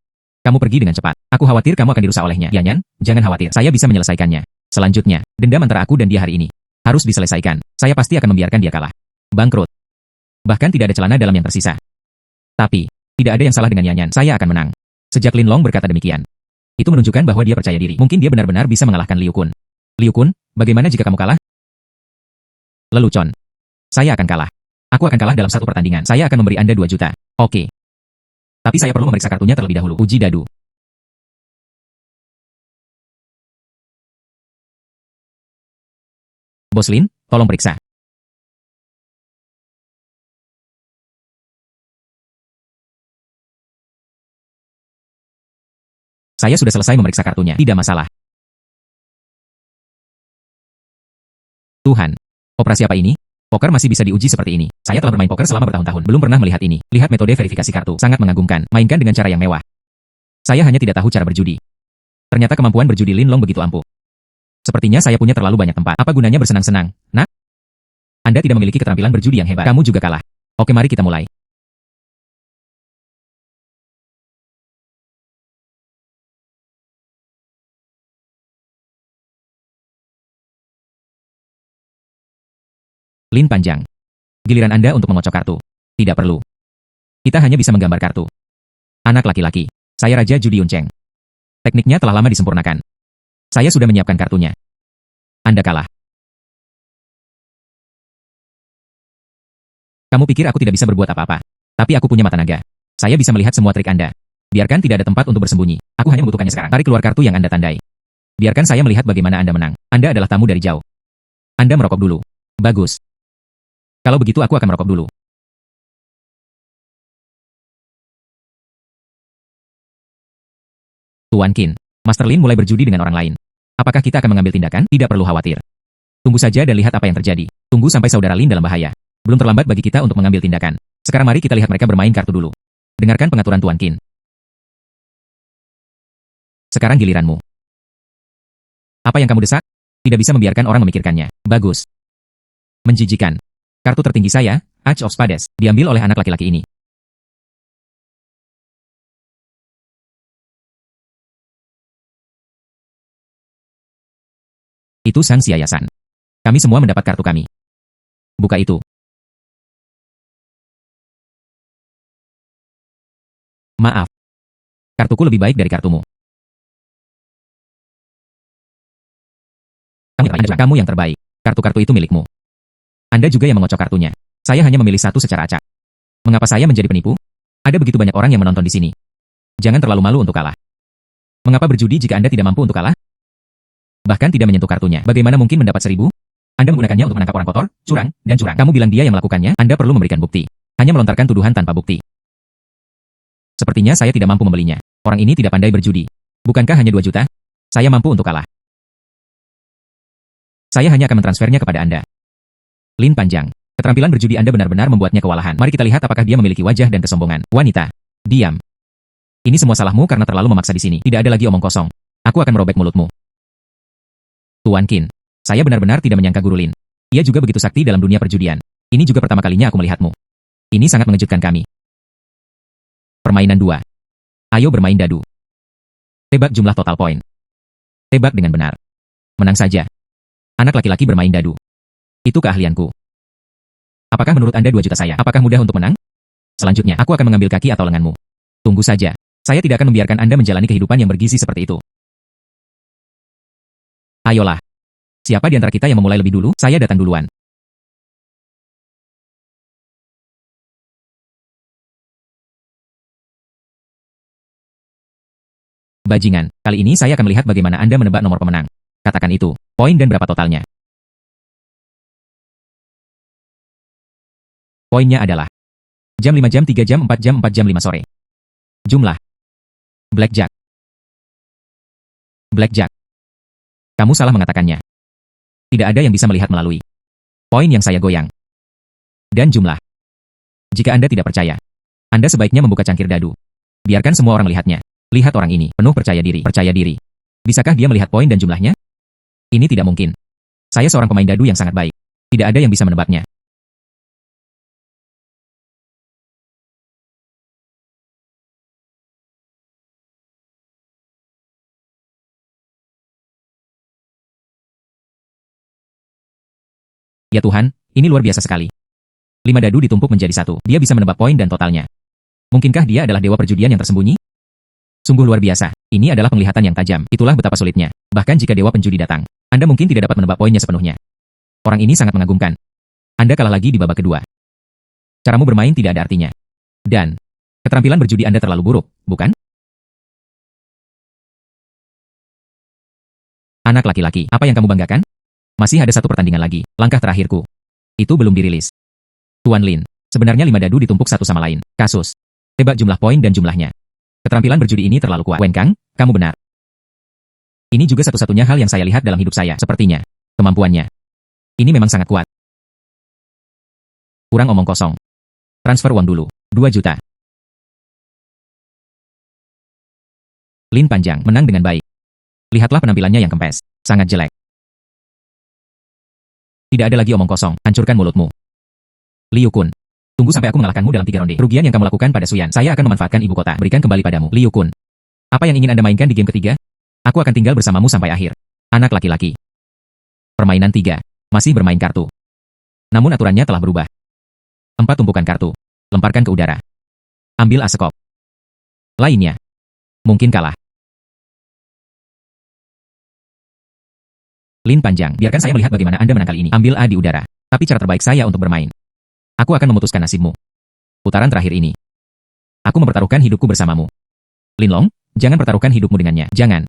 Kamu pergi dengan cepat. Aku khawatir kamu akan dirusak olehnya. Yanyan, jangan khawatir. Saya bisa menyelesaikannya. Selanjutnya, dendam antara aku dan dia hari ini harus diselesaikan. Saya pasti akan membiarkan dia kalah. Bangkrut. Bahkan tidak ada celana dalam yang tersisa. Tapi, tidak ada yang salah dengan Yanyan. Saya akan menang. Sejak Lin Long berkata demikian, itu menunjukkan bahwa dia percaya diri. Mungkin dia benar-benar bisa mengalahkan Liu Kun. Liu Kun, bagaimana jika kamu kalah? Lelucon. Saya akan kalah. Aku akan kalah dalam 1 pertandingan. Saya akan memberi Anda 2 juta. Oke. Tapi saya perlu memeriksa kartunya terlebih dahulu. Uji dadu. Bos Lin, tolong periksa. Saya sudah selesai memeriksa kartunya. Tidak masalah. Tuhan. Operasi apa ini? Poker masih bisa diuji seperti ini. Saya telah bermain poker selama bertahun-tahun. Belum pernah melihat ini. Lihat metode verifikasi kartu. Sangat mengagumkan. Mainkan dengan cara yang mewah. Saya hanya tidak tahu cara berjudi. Ternyata kemampuan berjudi Lin Long begitu ampuh. Sepertinya saya punya terlalu banyak tempat. Apa gunanya bersenang-senang, nak? Anda tidak memiliki keterampilan berjudi yang hebat. Kamu juga kalah. Oke, mari kita mulai. Lin Panjang. Giliran Anda untuk mengocok kartu. Tidak perlu. Kita hanya bisa menggambar kartu. Anak laki-laki. Saya Raja Judi Yun Cheng. Tekniknya telah lama disempurnakan. Saya sudah menyiapkan kartunya. Anda kalah. Kamu pikir aku tidak bisa berbuat apa-apa? Tapi aku punya mata naga. Saya bisa melihat semua trik Anda. Biarkan tidak ada tempat untuk bersembunyi. Aku hanya membutuhkannya sekarang. Tarik keluar kartu yang Anda tandai. Biarkan saya melihat bagaimana Anda menang. Anda adalah tamu dari jauh. Anda merokok dulu. Bagus. Kalau begitu aku akan merokok dulu. Tuan Qin, Master Lin mulai berjudi dengan orang lain. Apakah kita akan mengambil tindakan? Tidak perlu khawatir. Tunggu saja dan lihat apa yang terjadi. Tunggu sampai saudara Lin dalam bahaya. Belum terlambat bagi kita untuk mengambil tindakan. Sekarang mari kita lihat mereka bermain kartu dulu. Dengarkan pengaturan Tuan Qin. Sekarang giliranmu. Apa yang kamu desak? Tidak bisa membiarkan orang memikirkannya. Bagus. Menjijikan. Kartu tertinggi saya, Ace of Spades, diambil oleh anak laki-laki ini. Itu sang siayasan. Kami semua mendapat kartu kami. Buka itu. Maaf. Kartuku lebih baik dari kartumu. Kamu yang terbaik. Kartu-kartu itu milikmu. Anda juga yang mengocok kartunya. Saya hanya memilih satu secara acak. Mengapa saya menjadi penipu? Ada begitu banyak orang yang menonton di sini. Jangan terlalu malu untuk kalah. Mengapa berjudi jika Anda tidak mampu untuk kalah? Bahkan tidak menyentuh kartunya. Bagaimana mungkin mendapat 1000? Anda menggunakannya untuk menangkap orang kotor, curang, dan curang. Kamu bilang dia yang melakukannya, Anda perlu memberikan bukti. Hanya melontarkan tuduhan tanpa bukti. Sepertinya saya tidak mampu membelinya. Orang ini tidak pandai berjudi. Bukankah hanya 2 juta? Saya mampu untuk kalah. Saya hanya akan mentransfernya kepada Anda. Lin panjang. Keterampilan berjudi Anda benar-benar membuatnya kewalahan. Mari kita lihat apakah dia memiliki wajah dan kesombongan. Wanita. Diam. Ini semua salahmu karena terlalu memaksa di sini. Tidak ada lagi omong kosong. Aku akan merobek mulutmu. Tuan Qin. Saya benar-benar tidak menyangka Guru Lin. Ia juga begitu sakti dalam dunia perjudian. Ini juga pertama kalinya aku melihatmu. Ini sangat mengejutkan kami. Permainan 2. Ayo bermain dadu. Tebak jumlah total poin. Tebak dengan benar. Menang saja. Anak laki-laki bermain dadu. Itu keahlianku. Apakah menurut Anda 2 juta saya? Apakah mudah untuk menang? Selanjutnya, aku akan mengambil kaki atau lenganmu. Tunggu saja. Saya tidak akan membiarkan Anda menjalani kehidupan yang bergizi seperti itu. Ayolah. Siapa di antara kita yang memulai lebih dulu? Saya datang duluan. Bajingan, kali ini saya akan melihat bagaimana Anda menebak nomor pemenang. Katakan itu, poin dan berapa totalnya. Poinnya adalah jam 5 jam 3 jam 4 jam 4 jam 5 sore. Jumlah. Blackjack. Blackjack. Kamu salah mengatakannya. Tidak ada yang bisa melihat melalui poin yang saya goyang. Dan jumlah. Jika Anda tidak percaya, Anda sebaiknya membuka cangkir dadu. Biarkan semua orang melihatnya. Lihat orang ini, penuh percaya diri. Percaya diri. Bisakah dia melihat poin dan jumlahnya? Ini tidak mungkin. Saya seorang pemain dadu yang sangat baik. Tidak ada yang bisa menebaknya. Ya Tuhan, ini luar biasa sekali. 5 dadu ditumpuk menjadi 1. Dia bisa menebak poin dan totalnya. Mungkinkah dia adalah dewa perjudian yang tersembunyi? Sungguh luar biasa. Ini adalah penglihatan yang tajam. Itulah betapa sulitnya. Bahkan jika dewa penjudi datang, Anda mungkin tidak dapat menebak poinnya sepenuhnya. Orang ini sangat mengagumkan. Anda kalah lagi di babak kedua. Caramu bermain tidak ada artinya. Dan, keterampilan berjudi Anda terlalu buruk, bukan? Anak laki-laki, apa yang kamu banggakan? Masih ada satu pertandingan lagi, langkah terakhirku. Itu belum dirilis. Tuan Lin, sebenarnya 5 dadu ditumpuk satu sama lain. Kasus. Tebak jumlah poin dan jumlahnya. Keterampilan berjudi ini terlalu kuat. Wen Kang, kamu benar. Ini juga satu-satunya hal yang saya lihat dalam hidup saya. Sepertinya, kemampuannya. Ini memang sangat kuat. Kurang omong kosong. Transfer uang dulu. 2 juta. Lin panjang, menang dengan baik. Lihatlah penampilannya yang kempes. Sangat jelek. Tidak ada lagi omong kosong. Hancurkan mulutmu. Liu Kun. Tunggu sampai aku mengalahkanmu dalam 3 ronde. Kerugian yang kamu lakukan pada Suyan, saya akan memanfaatkan ibu kota. Berikan kembali padamu. Liu Kun. Apa yang ingin Anda mainkan di game ketiga? Aku akan tinggal bersamamu sampai akhir. Anak laki-laki. Permainan 3. Masih bermain kartu. Namun aturannya telah berubah. 4 tumpukan kartu. Lemparkan ke udara. Ambil asekop. Lainnya. Mungkin kalah. Lin panjang, biarkan saya melihat bagaimana Anda menang kali ini. Ambil A di udara. Tapi cara terbaik saya untuk bermain. Aku akan memutuskan nasibmu. Putaran terakhir ini. Aku mempertaruhkan hidupku bersamamu. Linlong, jangan pertaruhkan hidupmu dengannya. Jangan.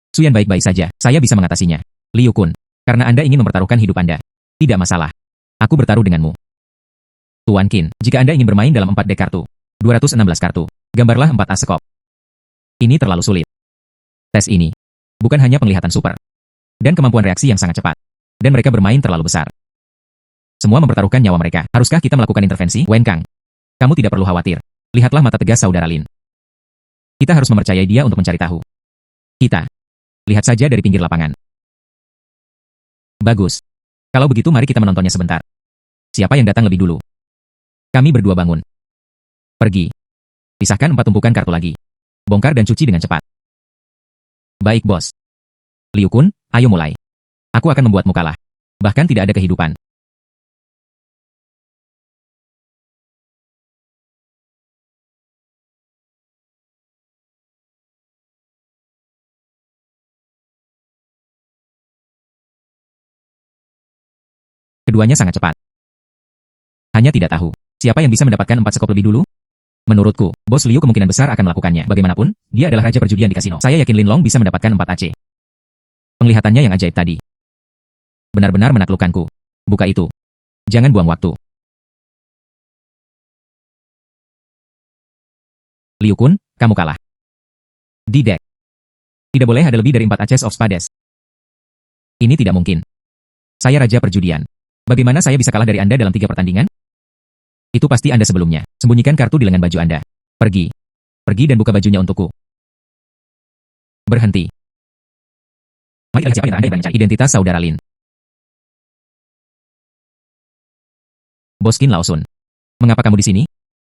Suyan baik-baik saja, saya bisa mengatasinya. Liu Kun, karena Anda ingin mempertaruhkan hidup Anda. Tidak masalah. Aku bertaruh denganmu. Tuan Qin, jika Anda ingin bermain dalam 4 dek kartu, 216 kartu, gambarlah 4 asekop. Ini terlalu sulit. Tes ini bukan hanya penglihatan super, dan kemampuan reaksi yang sangat cepat. Dan mereka bermain terlalu besar. Semua mempertaruhkan nyawa mereka. Haruskah kita melakukan intervensi? Wen Kang, kamu tidak perlu khawatir. Lihatlah mata tegas saudara Lin. Kita harus mempercayai dia untuk mencari tahu. Kita. Lihat saja dari pinggir lapangan. Bagus. Kalau begitu mari kita menontonnya sebentar. Siapa yang datang lebih dulu? Kami berdua bangun. Pergi. Pisahkan 4 tumpukan kartu lagi. Bongkar dan cuci dengan cepat. Baik bos. Liu Kun, ayo mulai. Aku akan membuatmu kalah. Bahkan tidak ada kehidupan. Keduanya sangat cepat. Hanya tidak tahu, siapa yang bisa mendapatkan 4 skop lebih dulu? Menurutku, Bos Liu kemungkinan besar akan melakukannya. Bagaimanapun, dia adalah raja perjudian di kasino. Saya yakin Lin Long bisa mendapatkan 4 AC. Penglihatannya yang ajaib tadi. Benar-benar menaklukkanku. Buka itu. Jangan buang waktu. Liu Kun, kamu kalah. Di deck. Tidak boleh ada lebih dari 4 Aces of Spades. Ini tidak mungkin. Saya raja perjudian. Bagaimana saya bisa kalah dari Anda dalam 3 pertandingan? Itu pasti Anda sebelumnya. Sembunyikan kartu di lengan baju Anda. Pergi. Pergi dan buka bajunya untukku. Berhenti. Mari siapa yang Anda mencari identitas saudara Lin. Boskin Laosun. Mengapa kamu di sini?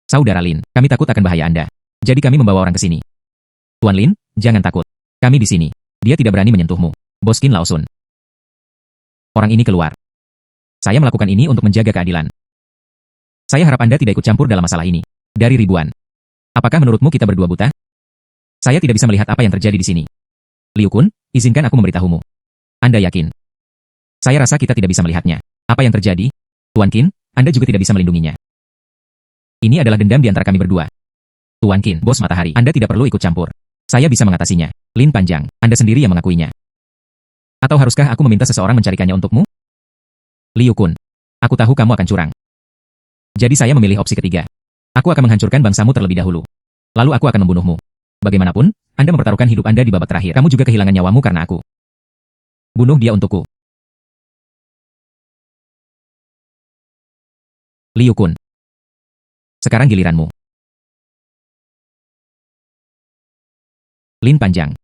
Saudara Lin, kami takut akan bahaya Anda. Jadi kami membawa orang ke sini. Tuan Lin, jangan takut. Kami di sini. Dia tidak berani menyentuhmu. Boskin Laosun. Orang ini keluar. Saya melakukan ini untuk menjaga keadilan. Saya harap Anda tidak ikut campur dalam masalah ini. Dari ribuan. Apakah menurutmu kita berdua buta? Saya tidak bisa melihat apa yang terjadi di sini. Liu Kun, izinkan aku memberitahumu. Anda yakin? Saya rasa kita tidak bisa melihatnya. Apa yang terjadi? Tuan Qin, Anda juga tidak bisa melindunginya. Ini adalah dendam di antara kami berdua. Tuan Qin, Bos Matahari, Anda tidak perlu ikut campur. Saya bisa mengatasinya. Lin Panjang, Anda sendiri yang mengakuinya. Atau haruskah aku meminta seseorang mencarikannya untukmu? Liu Kun, aku tahu kamu akan curang. Jadi saya memilih opsi ketiga. Aku akan menghancurkan bangsamu terlebih dahulu. Lalu aku akan membunuhmu. Bagaimanapun, Anda mempertaruhkan hidup Anda di babak terakhir. Kamu juga kehilangan nyawamu karena aku. Bunuh dia untukku. Liu Kun. Sekarang giliranmu. Lin Panjang.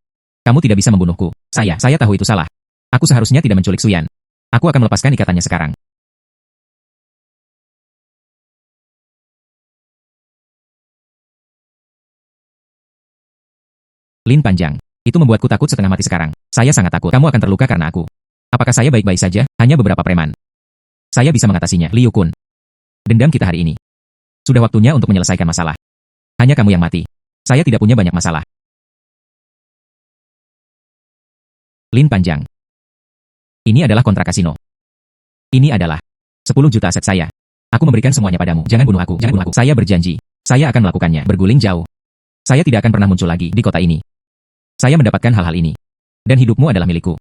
Kamu tidak bisa membunuhku. Saya tahu itu salah. Aku seharusnya tidak menculik Suyan. Aku akan melepaskan ikatannya sekarang. Lin Panjang. Itu membuatku takut setengah mati sekarang. Saya sangat takut. Kamu akan terluka karena aku. Apakah saya baik-baik saja? Hanya beberapa preman. Saya bisa mengatasinya. Liu Kun. Dendam kita hari ini. Sudah waktunya untuk menyelesaikan masalah. Hanya kamu yang mati. Saya tidak punya banyak masalah. Lin Panjang. Ini adalah kontrak kasino. Ini adalah 10 juta aset saya. Aku memberikan semuanya padamu. Jangan bunuh aku. Jangan bunuh aku. Saya berjanji. Saya akan melakukannya. Berguling jauh. Saya tidak akan pernah muncul lagi di kota ini. Saya mendapatkan hal-hal ini. Dan hidupmu adalah milikku.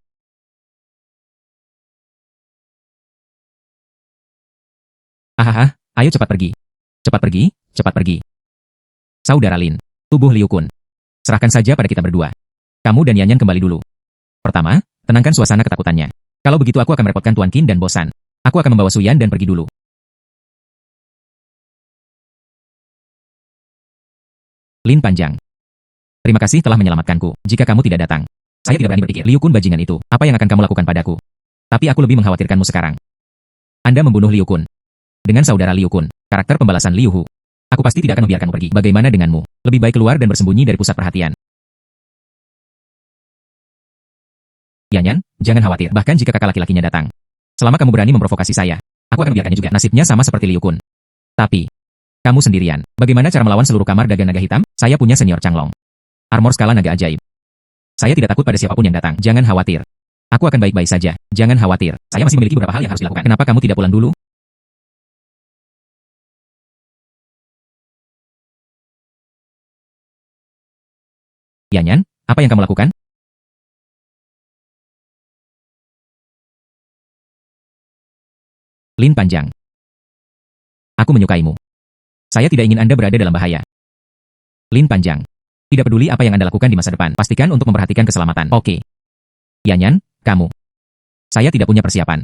Hahaha, ayo cepat pergi. Cepat pergi, cepat pergi. Saudara Lin, tubuh Liu Kun. Serahkan saja pada kita berdua. Kamu dan Yanyan kembali dulu. Pertama, tenangkan suasana ketakutannya. Kalau begitu aku akan merepotkan Tuan Qin dan Bosan. Aku akan membawa Suyan dan pergi dulu. Lin Panjang. Terima kasih telah menyelamatkanku. Jika kamu tidak datang, saya tidak berani berpikir. Liu Kun bajingan itu, apa yang akan kamu lakukan padaku? Tapi aku lebih mengkhawatirkanmu sekarang. Anda membunuh Liu Kun. Dengan saudara Liu Kun, karakter pembalasan Liu Hu. Aku pasti tidak akan membiarkanmu pergi. Bagaimana denganmu? Lebih baik keluar dan bersembunyi dari pusat perhatian. Yanyan, jangan khawatir. Bahkan jika kakak laki-lakinya datang. Selama kamu berani memprovokasi saya, aku akan membiarkannya juga. Nasibnya sama seperti Liu Kun. Tapi, kamu sendirian. Bagaimana cara melawan seluruh kamar dagang naga hitam? Saya punya senior Changlong. Armor skala naga ajaib. Saya tidak takut pada siapapun yang datang. Jangan khawatir. Aku akan baik-baik saja. Jangan khawatir. Saya masih memiliki beberapa hal yang harus dilakukan. Kenapa kamu tidak pulang dulu? Yanyan, apa yang kamu lakukan? Lin Panjang. Aku menyukaimu. Saya tidak ingin Anda berada dalam bahaya. Lin Panjang. Tidak peduli apa yang Anda lakukan di masa depan, pastikan untuk memperhatikan keselamatan. Oke. Yanyan, kamu. Saya tidak punya persiapan.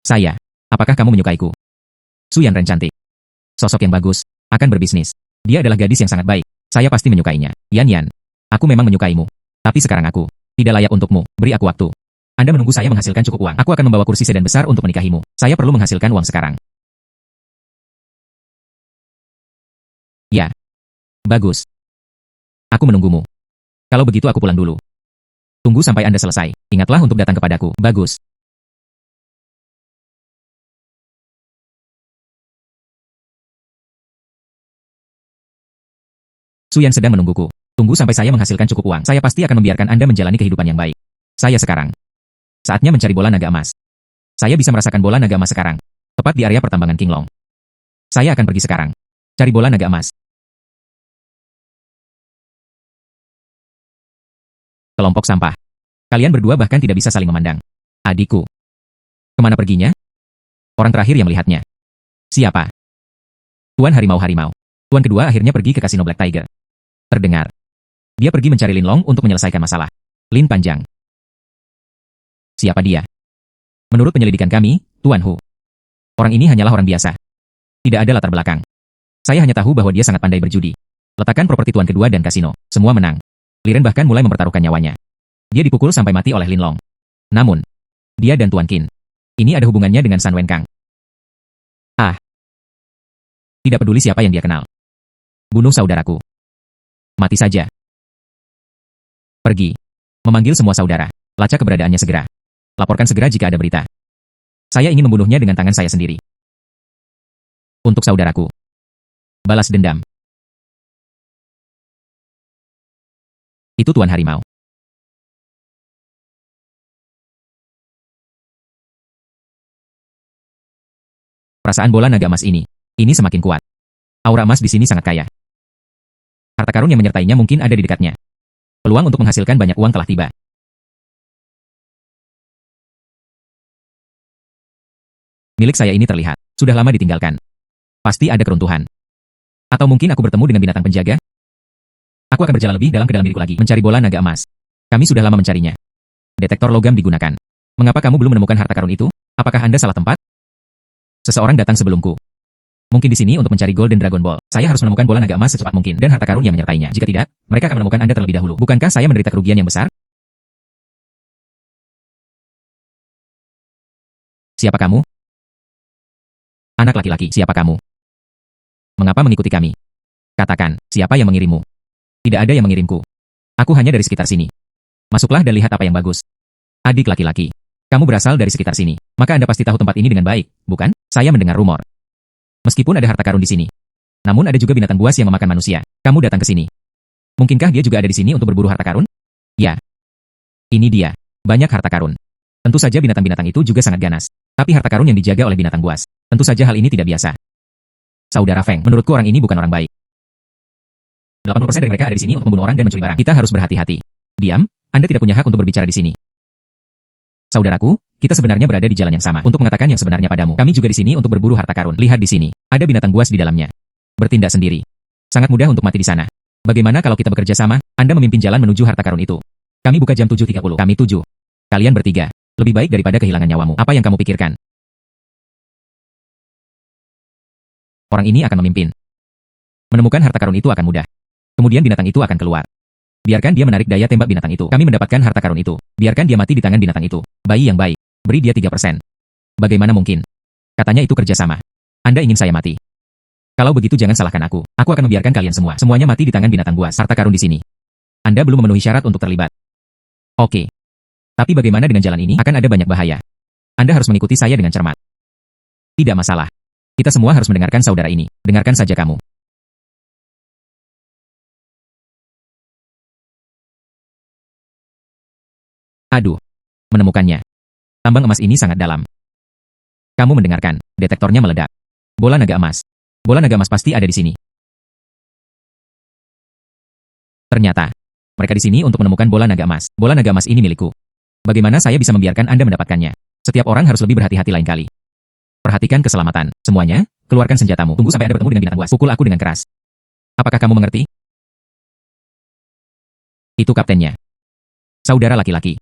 Saya. Apakah kamu menyukaiku? Suyan Ren cantik. Sosok yang bagus. Akan berbisnis. Dia adalah gadis yang sangat baik. Saya pasti menyukainya. Yanyan. Aku memang menyukaimu. Tapi sekarang aku tidak layak untukmu. Beri aku waktu. Anda menunggu saya menghasilkan cukup uang. Aku akan membawa kursi sedan besar untuk menikahimu. Saya perlu menghasilkan uang sekarang. Ya. Bagus. Aku menunggumu. Kalau begitu aku pulang dulu. Tunggu sampai Anda selesai. Ingatlah untuk datang kepadaku. Bagus. Suyan sedang menungguku. Tunggu sampai saya menghasilkan cukup uang. Saya pasti akan membiarkan Anda menjalani kehidupan yang baik. Saya sekarang. Saatnya mencari bola naga emas. Saya bisa merasakan bola naga emas sekarang. Tepat di area pertambangan Qinglong. Saya akan pergi sekarang. Cari bola naga emas. Kelompok sampah. Kalian berdua bahkan tidak bisa saling memandang. Adikku. Kemana perginya? Orang terakhir yang melihatnya. Siapa? Tuan Harimau-Harimau. Tuan kedua akhirnya pergi ke kasino Black Tiger. Terdengar. Dia pergi mencari Lin Long untuk menyelesaikan masalah. Lin Panjang. Siapa dia? Menurut penyelidikan kami, Tuan Hu. Orang ini hanyalah orang biasa. Tidak ada latar belakang. Saya hanya tahu bahwa dia sangat pandai berjudi. Letakkan properti Tuan kedua dan kasino. Semua menang. Liren bahkan mulai mempertaruhkan nyawanya. Dia dipukul sampai mati oleh Lin Long. Namun, dia dan Tuan Qin. Ini ada hubungannya dengan San Wen Kang. Ah. Tidak peduli siapa yang dia kenal. Bunuh saudaraku. Mati saja. Pergi. Memanggil semua saudara. Lacak keberadaannya segera. Laporkan segera jika ada berita. Saya ingin membunuhnya dengan tangan saya sendiri. Untuk saudaraku. Balas dendam. Itu Tuan Harimau. Perasaan bola naga emas ini semakin kuat. Aura emas di sini sangat kaya. Harta karun yang menyertainya mungkin ada di dekatnya. Peluang untuk menghasilkan banyak uang telah tiba. Milik saya ini terlihat sudah lama ditinggalkan. Pasti ada keruntuhan. Atau mungkin aku bertemu dengan binatang penjaga? Aku akan berjalan lebih dalam ke dalam diriku lagi, mencari bola naga emas. Kami sudah lama mencarinya. Detektor logam digunakan. Mengapa kamu belum menemukan harta karun itu? Apakah Anda salah tempat? Seseorang datang sebelumku. Mungkin di sini untuk mencari Golden Dragon Ball. Saya harus menemukan bola naga emas secepat mungkin dan harta karun yang menyertainya. Jika tidak, mereka akan menemukan Anda terlebih dahulu. Bukankah saya menderita kerugian yang besar? Siapa kamu? Anak laki-laki, siapa kamu? Mengapa mengikuti kami? Katakan, siapa yang mengirimmu? Tidak ada yang mengirimku. Aku hanya dari sekitar sini. Masuklah dan lihat apa yang bagus. Adik laki-laki, kamu berasal dari sekitar sini. Maka Anda pasti tahu tempat ini dengan baik, bukan? Saya mendengar rumor. Meskipun ada harta karun di sini. Namun ada juga binatang buas yang memakan manusia. Kamu datang ke sini. Mungkinkah dia juga ada di sini untuk berburu harta karun? Ya. Ini dia. Banyak harta karun. Tentu saja binatang-binatang itu juga sangat ganas. Tapi harta karun yang dijaga oleh binatang buas. Tentu saja hal ini tidak biasa. Saudara Feng, menurutku orang ini bukan orang baik. 80% dari mereka ada di sini untuk membunuh orang dan mencuri barang. Kita harus berhati-hati. Diam, Anda tidak punya hak untuk berbicara di sini. Saudaraku, kita sebenarnya berada di jalan yang sama untuk mengatakan yang sebenarnya padamu. Kami juga di sini untuk berburu harta karun. Lihat di sini, ada binatang buas di dalamnya. Bertindak sendiri. Sangat mudah untuk mati di sana. Bagaimana kalau kita bekerja sama? Anda memimpin jalan menuju harta karun itu. Kami buka jam 7.30. Kami 7. Kalian bertiga. Lebih baik daripada kehilangan nyawamu. Apa yang kamu pikirkan? Orang ini akan memimpin. Menemukan harta karun itu akan mudah. Kemudian binatang itu akan keluar. Biarkan dia menarik daya tembak binatang itu. Kami mendapatkan harta karun itu. Biarkan dia mati di tangan binatang itu. Bayi yang baik. Beri dia 3%. Bagaimana mungkin? Katanya itu kerjasama. Anda ingin saya mati. Kalau begitu jangan salahkan aku. Aku akan membiarkan kalian semua. Semuanya mati di tangan binatang buas. Harta karun di sini. Anda belum memenuhi syarat untuk terlibat. Oke. Tapi bagaimana dengan jalan ini? Akan ada banyak bahaya. Anda harus mengikuti saya dengan cermat. Tidak masalah. Kita semua harus mendengarkan saudara ini. Dengarkan saja kamu. Aduh. Menemukannya. Tambang emas ini sangat dalam. Kamu mendengarkan. Detektornya meledak. Bola naga emas. Bola naga emas pasti ada di sini. Ternyata. Mereka di sini untuk menemukan bola naga emas. Bola naga emas ini milikku. Bagaimana saya bisa membiarkan Anda mendapatkannya? Setiap orang harus lebih berhati-hati lain kali. Perhatikan keselamatan. Semuanya, keluarkan senjatamu. Tunggu sampai Anda bertemu dengan binatang buas. Pukul aku dengan keras. Apakah kamu mengerti? Itu kaptennya. Saudara laki-laki.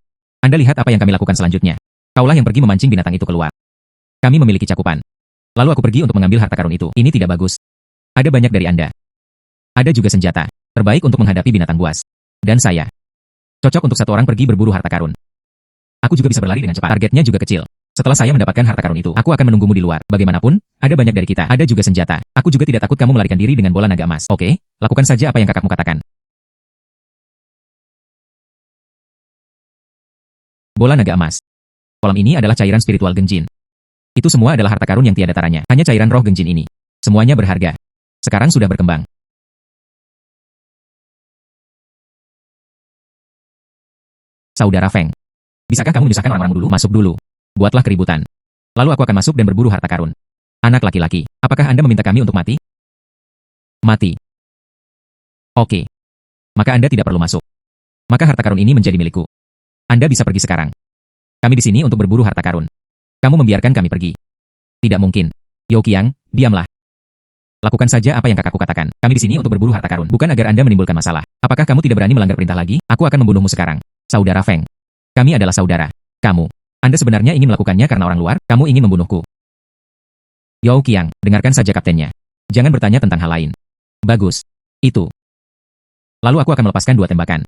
Anda lihat apa yang kami lakukan selanjutnya. Kaulah yang pergi memancing binatang itu keluar. Kami memiliki cakupan. Lalu aku pergi untuk mengambil harta karun itu. Ini tidak bagus. Ada banyak dari Anda. Ada juga senjata. Terbaik untuk menghadapi binatang buas. Dan saya. Cocok untuk satu orang pergi berburu harta karun. Aku juga bisa berlari dengan cepat. Targetnya juga kecil. Setelah saya mendapatkan harta karun itu, aku akan menunggumu di luar. Bagaimanapun, ada banyak dari kita. Ada juga senjata. Aku juga tidak takut kamu melarikan diri dengan bola naga emas. Oke, lakukan saja apa yang kakakmu katakan. Bola naga emas. Kolam ini adalah cairan spiritual Genjin. Itu semua adalah harta karun yang tiada taranya. Hanya cairan roh Genjin ini. Semuanya berharga. Sekarang sudah berkembang. Saudara Feng. Bisakah kamu menyusahkan orang-orang dulu? Masuk dulu. Buatlah keributan. Lalu aku akan masuk dan berburu harta karun. Anak laki-laki, apakah Anda meminta kami untuk mati? Mati. Oke. Maka Anda tidak perlu masuk. Maka harta karun ini menjadi milikku. Anda bisa pergi sekarang. Kami di sini untuk berburu harta karun. Kamu membiarkan kami pergi. Tidak mungkin. Yao Qiang, diamlah. Lakukan saja apa yang kakakku katakan. Kami di sini untuk berburu harta karun, bukan agar Anda menimbulkan masalah. Apakah kamu tidak berani melanggar perintah lagi? Aku akan membunuhmu sekarang. Saudara Feng. Kami adalah saudara. Kamu. Anda sebenarnya ingin melakukannya karena orang luar? Kamu ingin membunuhku. Yao Qiang, dengarkan saja kaptennya. Jangan bertanya tentang hal lain. Bagus. Itu. Lalu aku akan melepaskan 2 tembakan.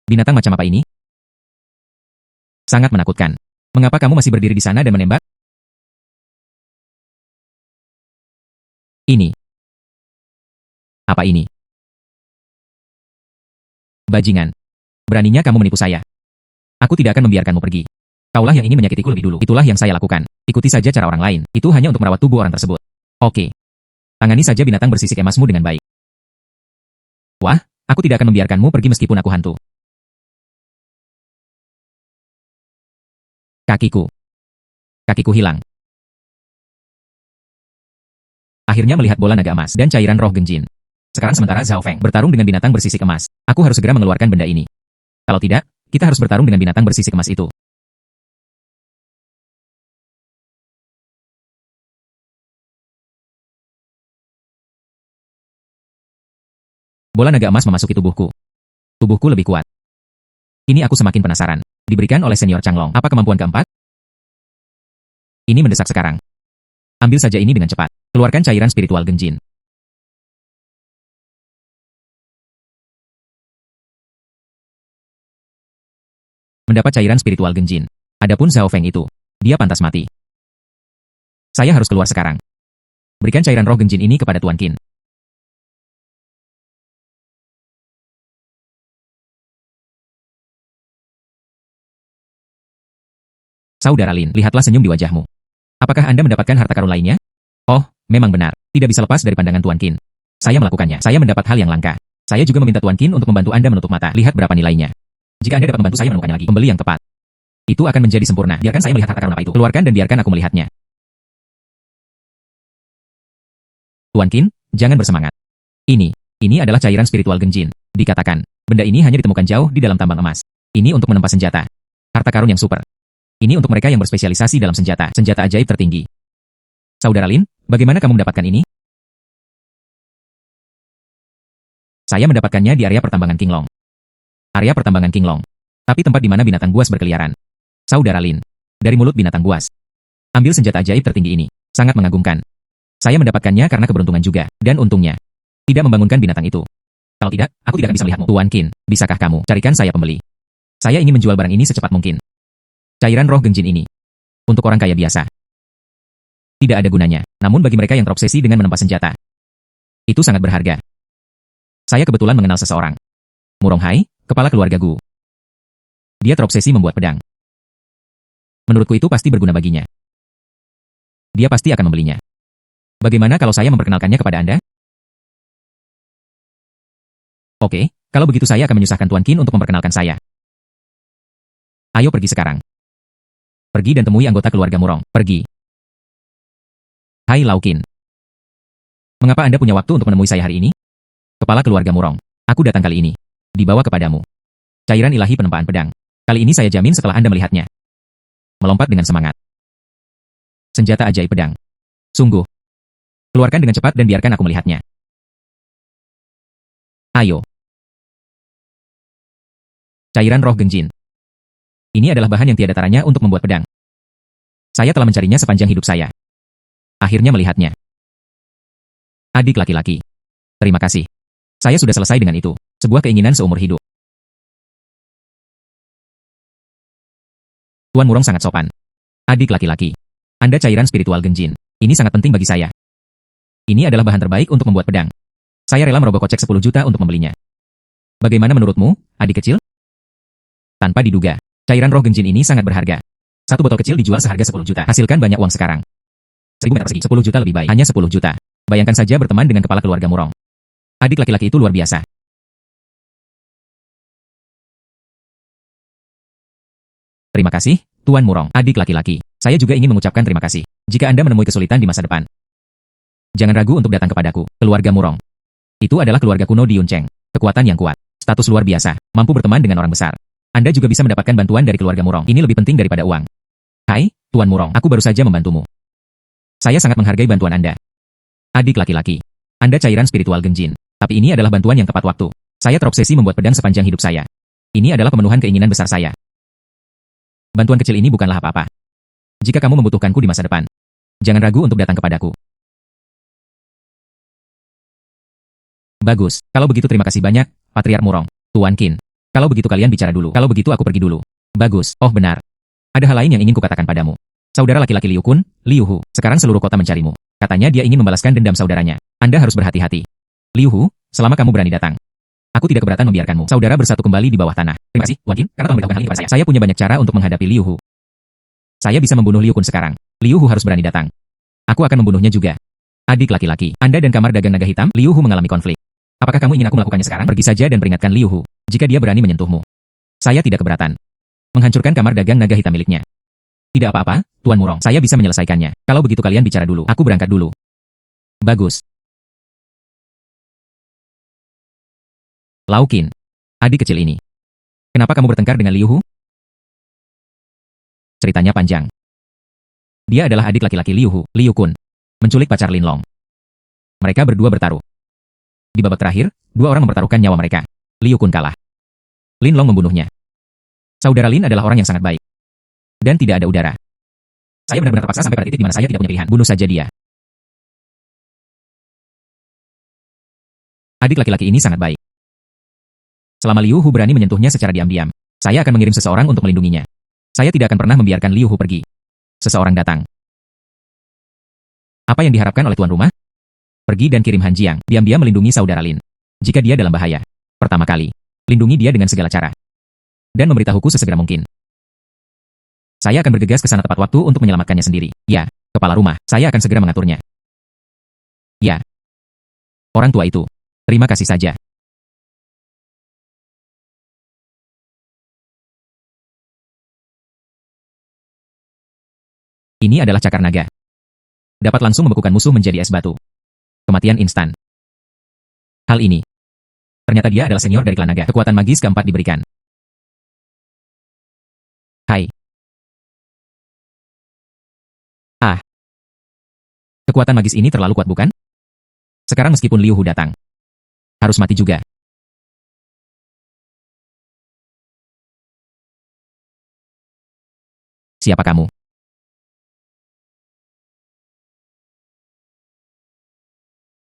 Binatang macam apa ini? Sangat menakutkan. Mengapa kamu masih berdiri di sana dan menembak? Ini. Apa ini? Bajingan. Beraninya kamu menipu saya. Aku tidak akan membiarkanmu pergi. Kaulah yang ingin menyakitiku lebih dulu. Itulah yang saya lakukan. Ikuti saja cara orang lain. Itu hanya untuk merawat tubuh orang tersebut. Oke. Tangani saja binatang bersisik emasmu dengan baik. Wah, aku tidak akan membiarkanmu pergi meskipun aku hantu. Kakiku. Kakiku hilang. Akhirnya melihat bola naga emas dan cairan roh genjin. Sekarang sementara Zhao Feng bertarung dengan binatang bersisik emas. Aku harus segera mengeluarkan benda ini. Kalau tidak, kita harus bertarung dengan binatang bersisik emas itu. Bola naga emas memasuki tubuhku. Tubuhku lebih kuat. Ini aku semakin penasaran. Diberikan oleh senior Changlong. Apa kemampuan keempat? Ini mendesak sekarang. Ambil saja ini dengan cepat. Keluarkan cairan spiritual genjin. Mendapat cairan spiritual genjin. Adapun Zhao Feng itu, dia pantas mati. Saya harus keluar sekarang. Berikan cairan roh genjin ini kepada Tuan Qin. Saudara Lin, lihatlah senyum di wajahmu. Apakah Anda mendapatkan harta karun lainnya? Oh, memang benar. Tidak bisa lepas dari pandangan Tuan Qin. Saya melakukannya. Saya mendapat hal yang langka. Saya juga meminta Tuan Qin untuk membantu Anda menutup mata. Lihat berapa nilainya. Jika Anda dapat membantu saya menemukannya lagi, pembeli yang tepat. Itu akan menjadi sempurna. Biarkan saya melihat harta karun apa itu. Keluarkan dan biarkan aku melihatnya. Tuan Qin, jangan bersemangat. Ini adalah cairan spiritual genjin. Dikatakan, benda ini hanya ditemukan jauh di dalam tambang emas. Ini untuk menempa senjata. Harta karun yang super. Ini untuk mereka yang berspesialisasi dalam senjata ajaib tertinggi. Saudara Lin, bagaimana kamu mendapatkan ini? Saya mendapatkannya di area pertambangan Qinglong. Area pertambangan Qinglong. Tapi tempat di mana binatang buas berkeliaran. Saudara Lin, dari mulut binatang buas. Ambil senjata ajaib tertinggi ini. Sangat mengagumkan. Saya mendapatkannya karena keberuntungan juga, dan untungnya. Tidak membangunkan binatang itu. Kalau tidak, aku tidak akan bisa melihatmu. Tuan Qin, bisakah kamu carikan saya pembeli? Saya ingin menjual barang ini secepat mungkin. Cairan roh genjin ini. Untuk orang kaya biasa. Tidak ada gunanya. Namun bagi mereka yang terobsesi dengan menempa senjata. Itu sangat berharga. Saya kebetulan mengenal seseorang. Murong Hai, kepala keluarga Gu. Dia terobsesi membuat pedang. Menurutku itu pasti berguna baginya. Dia pasti akan membelinya. Bagaimana kalau saya memperkenalkannya kepada Anda? Oke, kalau begitu saya akan menyusahkan Tuan Qin untuk memperkenalkan saya. Ayo pergi sekarang. Pergi dan temui anggota keluarga Murong. Pergi. Hai Lau Qin. Mengapa Anda punya waktu untuk menemui saya hari ini? Kepala keluarga Murong. Aku datang kali ini. Dibawa kepadamu. Cairan ilahi penempaan pedang. Kali ini saya jamin setelah Anda melihatnya. Melompat dengan semangat. Senjata ajaib pedang. Sungguh. Keluarkan dengan cepat dan biarkan aku melihatnya. Ayo. Cairan roh genjin. Ini adalah bahan yang tiada taranya untuk membuat pedang. Saya telah mencarinya sepanjang hidup saya. Akhirnya melihatnya. Adik laki-laki. Terima kasih. Saya sudah selesai dengan itu. Sebuah keinginan seumur hidup. Tuan Murong sangat sopan. Adik laki-laki. Anda cairan spiritual genjin. Ini sangat penting bagi saya. Ini adalah bahan terbaik untuk membuat pedang. Saya rela merogoh kocek 10 juta untuk membelinya. Bagaimana menurutmu, adik kecil? Tanpa diduga, cairan roh genjin ini sangat berharga. Satu botol kecil dijual seharga 10 juta. Hasilkan banyak uang sekarang. 1000 meter persegi, 10 juta lebih baik. Hanya 10 juta. Bayangkan saja berteman dengan kepala keluarga Murong. Adik laki-laki itu luar biasa. Terima kasih, Tuan Murong. Adik laki-laki, saya juga ingin mengucapkan terima kasih. Jika Anda menemui kesulitan di masa depan, jangan ragu untuk datang kepadaku, keluarga Murong. Itu adalah keluarga kuno di Yuncheng. Kekuatan yang kuat, status luar biasa, mampu berteman dengan orang besar. Anda juga bisa mendapatkan bantuan dari keluarga Murong. Ini lebih penting daripada uang. Hai, Tuan Murong, aku baru saja membantumu. Saya sangat menghargai bantuan Anda. Adik laki-laki, Anda cairan spiritual Genjin. Tapi ini adalah bantuan yang tepat waktu. Saya terobsesi membuat pedang sepanjang hidup saya. Ini adalah pemenuhan keinginan besar saya. Bantuan kecil ini bukanlah apa-apa. Jika kamu membutuhkanku di masa depan, jangan ragu untuk datang kepadaku. Bagus, kalau begitu terima kasih banyak, Patriark Murong. Tuan Qin. Kalau begitu kalian bicara dulu. Kalau begitu aku pergi dulu. Bagus, oh benar. Ada hal lain yang ingin kukatakan padamu. Saudara laki-laki Liu Kun, Liu Hu, sekarang seluruh kota mencarimu. Katanya dia ingin membalaskan dendam saudaranya. Anda harus berhati-hati. Liu Hu, selama kamu berani datang, aku tidak keberatan membiarkanmu. Saudara bersatu kembali di bawah tanah. Terima kasih, Tuan Qin, karena telah memberitahukan hal ini kepada saya. Saya punya banyak cara untuk menghadapi Liu Hu. Saya bisa membunuh Liu Kun sekarang. Liu Hu harus berani datang. Aku akan membunuhnya juga. Adik laki-laki, Anda dan kamar dagang naga hitam, Liu Hu mengalami konflik. Apakah kamu ingin aku melakukannya sekarang? Pergi saja dan peringatkan Liu Hu, jika dia berani menyentuhmu. Saya tidak keberatan. Menghancurkan kamar dagang naga hitam miliknya. Tidak apa-apa, Tuan Murong. Saya bisa menyelesaikannya. Kalau begitu kalian bicara dulu. Aku berangkat dulu. Bagus. Lau Qin, adik kecil ini. Kenapa kamu bertengkar dengan Liu Hu? Ceritanya panjang. Dia adalah adik laki-laki Liu Hu, Liu Kun, menculik pacar Lin Long. Mereka berdua bertaruh. Di babak terakhir, dua orang mempertaruhkan nyawa mereka. Liu Kun kalah. Lin Long membunuhnya. Saudara Lin adalah orang yang sangat baik. Dan tidak ada udara. Saya benar-benar terpaksa sampai pada titik di mana saya tidak punya pilihan. Bunuh saja dia. Adik laki-laki ini sangat baik. Selama Liu Hu berani menyentuhnya secara diam-diam, saya akan mengirim seseorang untuk melindunginya. Saya tidak akan pernah membiarkan Liu Hu pergi. Seseorang datang. Apa yang diharapkan oleh tuan rumah? Pergi dan kirim Han Jiang, diam-diam melindungi saudara Lin. Jika dia dalam bahaya, pertama kali, lindungi dia dengan segala cara. Dan memberitahuku sesegera mungkin. Saya akan bergegas ke sana tepat waktu untuk menyelamatkannya sendiri. Ya, kepala rumah, saya akan segera mengaturnya. Ya. Orang tua itu. Terima kasih saja. Ini adalah cakar naga. Dapat langsung membekukan musuh menjadi es batu. Kematian instan. Hal ini. Ternyata dia adalah senior dari klan naga. Kekuatan magis keempat diberikan. Hai. Ah. Kekuatan magis ini terlalu kuat bukan? Sekarang meskipun Liu Hu datang, harus mati juga. Siapa kamu?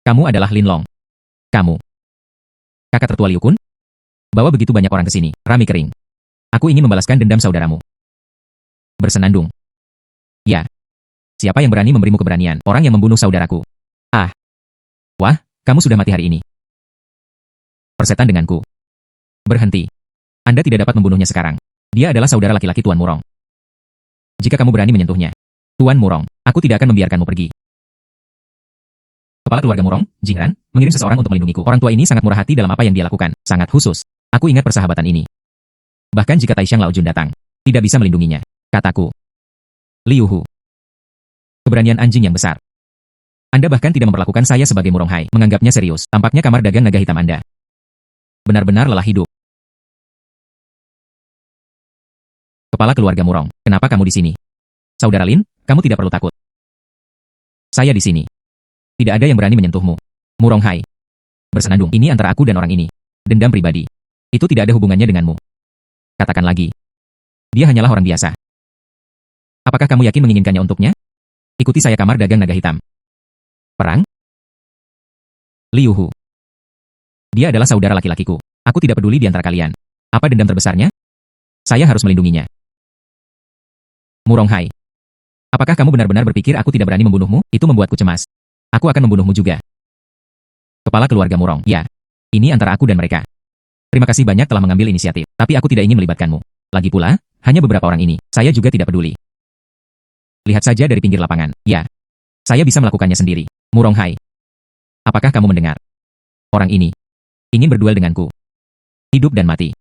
Kamu adalah Lin Long. Kamu. Kakak tertua Liu Kun? Bawa begitu banyak orang ke sini. Rami kering. Aku ingin membalaskan dendam saudaramu. Bersenandung. Ya. Siapa yang berani memberimu keberanian? Orang yang membunuh saudaraku. Ah. Wah, kamu sudah mati hari ini. Persetan denganku. Berhenti. Anda tidak dapat membunuhnya sekarang. Dia adalah saudara laki-laki Tuan Murong. Jika kamu berani menyentuhnya, Tuan Murong, aku tidak akan membiarkanmu pergi. Kepala keluarga Murong, Jingran, mengirim seseorang untuk melindungiku. Orang tua ini sangat murah hati dalam apa yang dia lakukan. Sangat khusus. Aku ingat persahabatan ini. Bahkan jika Taishan Laojun datang, tidak bisa melindunginya. Kataku. Liu Hu. Keberanian anjing yang besar. Anda bahkan tidak memperlakukan saya sebagai Murong Hai. Menganggapnya serius. Tampaknya kamar dagang naga hitam Anda benar-benar lelah hidup. Kepala keluarga Murong, kenapa kamu di sini? Saudara Lin, kamu tidak perlu takut. Saya di sini. Tidak ada yang berani menyentuhmu. Murong Hai. Bersenandung, ini antara aku dan orang ini. Dendam pribadi. Itu tidak ada hubungannya denganmu. Katakan lagi. Dia hanyalah orang biasa. Apakah kamu yakin menginginkannya untuknya? Ikuti saya kamar dagang naga hitam. Perang? Liu Hu. Dia adalah saudara laki-lakiku. Aku tidak peduli di antara kalian. Apa dendam terbesarnya? Saya harus melindunginya. Murong Hai. Apakah kamu benar-benar berpikir aku tidak berani membunuhmu? Itu membuatku cemas. Aku akan membunuhmu juga. Kepala keluarga Murong. Ya. Ini antara aku dan mereka. Terima kasih banyak telah mengambil inisiatif. Tapi aku tidak ingin melibatkanmu. Lagi pula, hanya beberapa orang ini. Saya juga tidak peduli. Lihat saja dari pinggir lapangan. Ya. Saya bisa melakukannya sendiri. Murong Hai. Apakah kamu mendengar? Orang ini ingin berduel denganku. Hidup dan mati.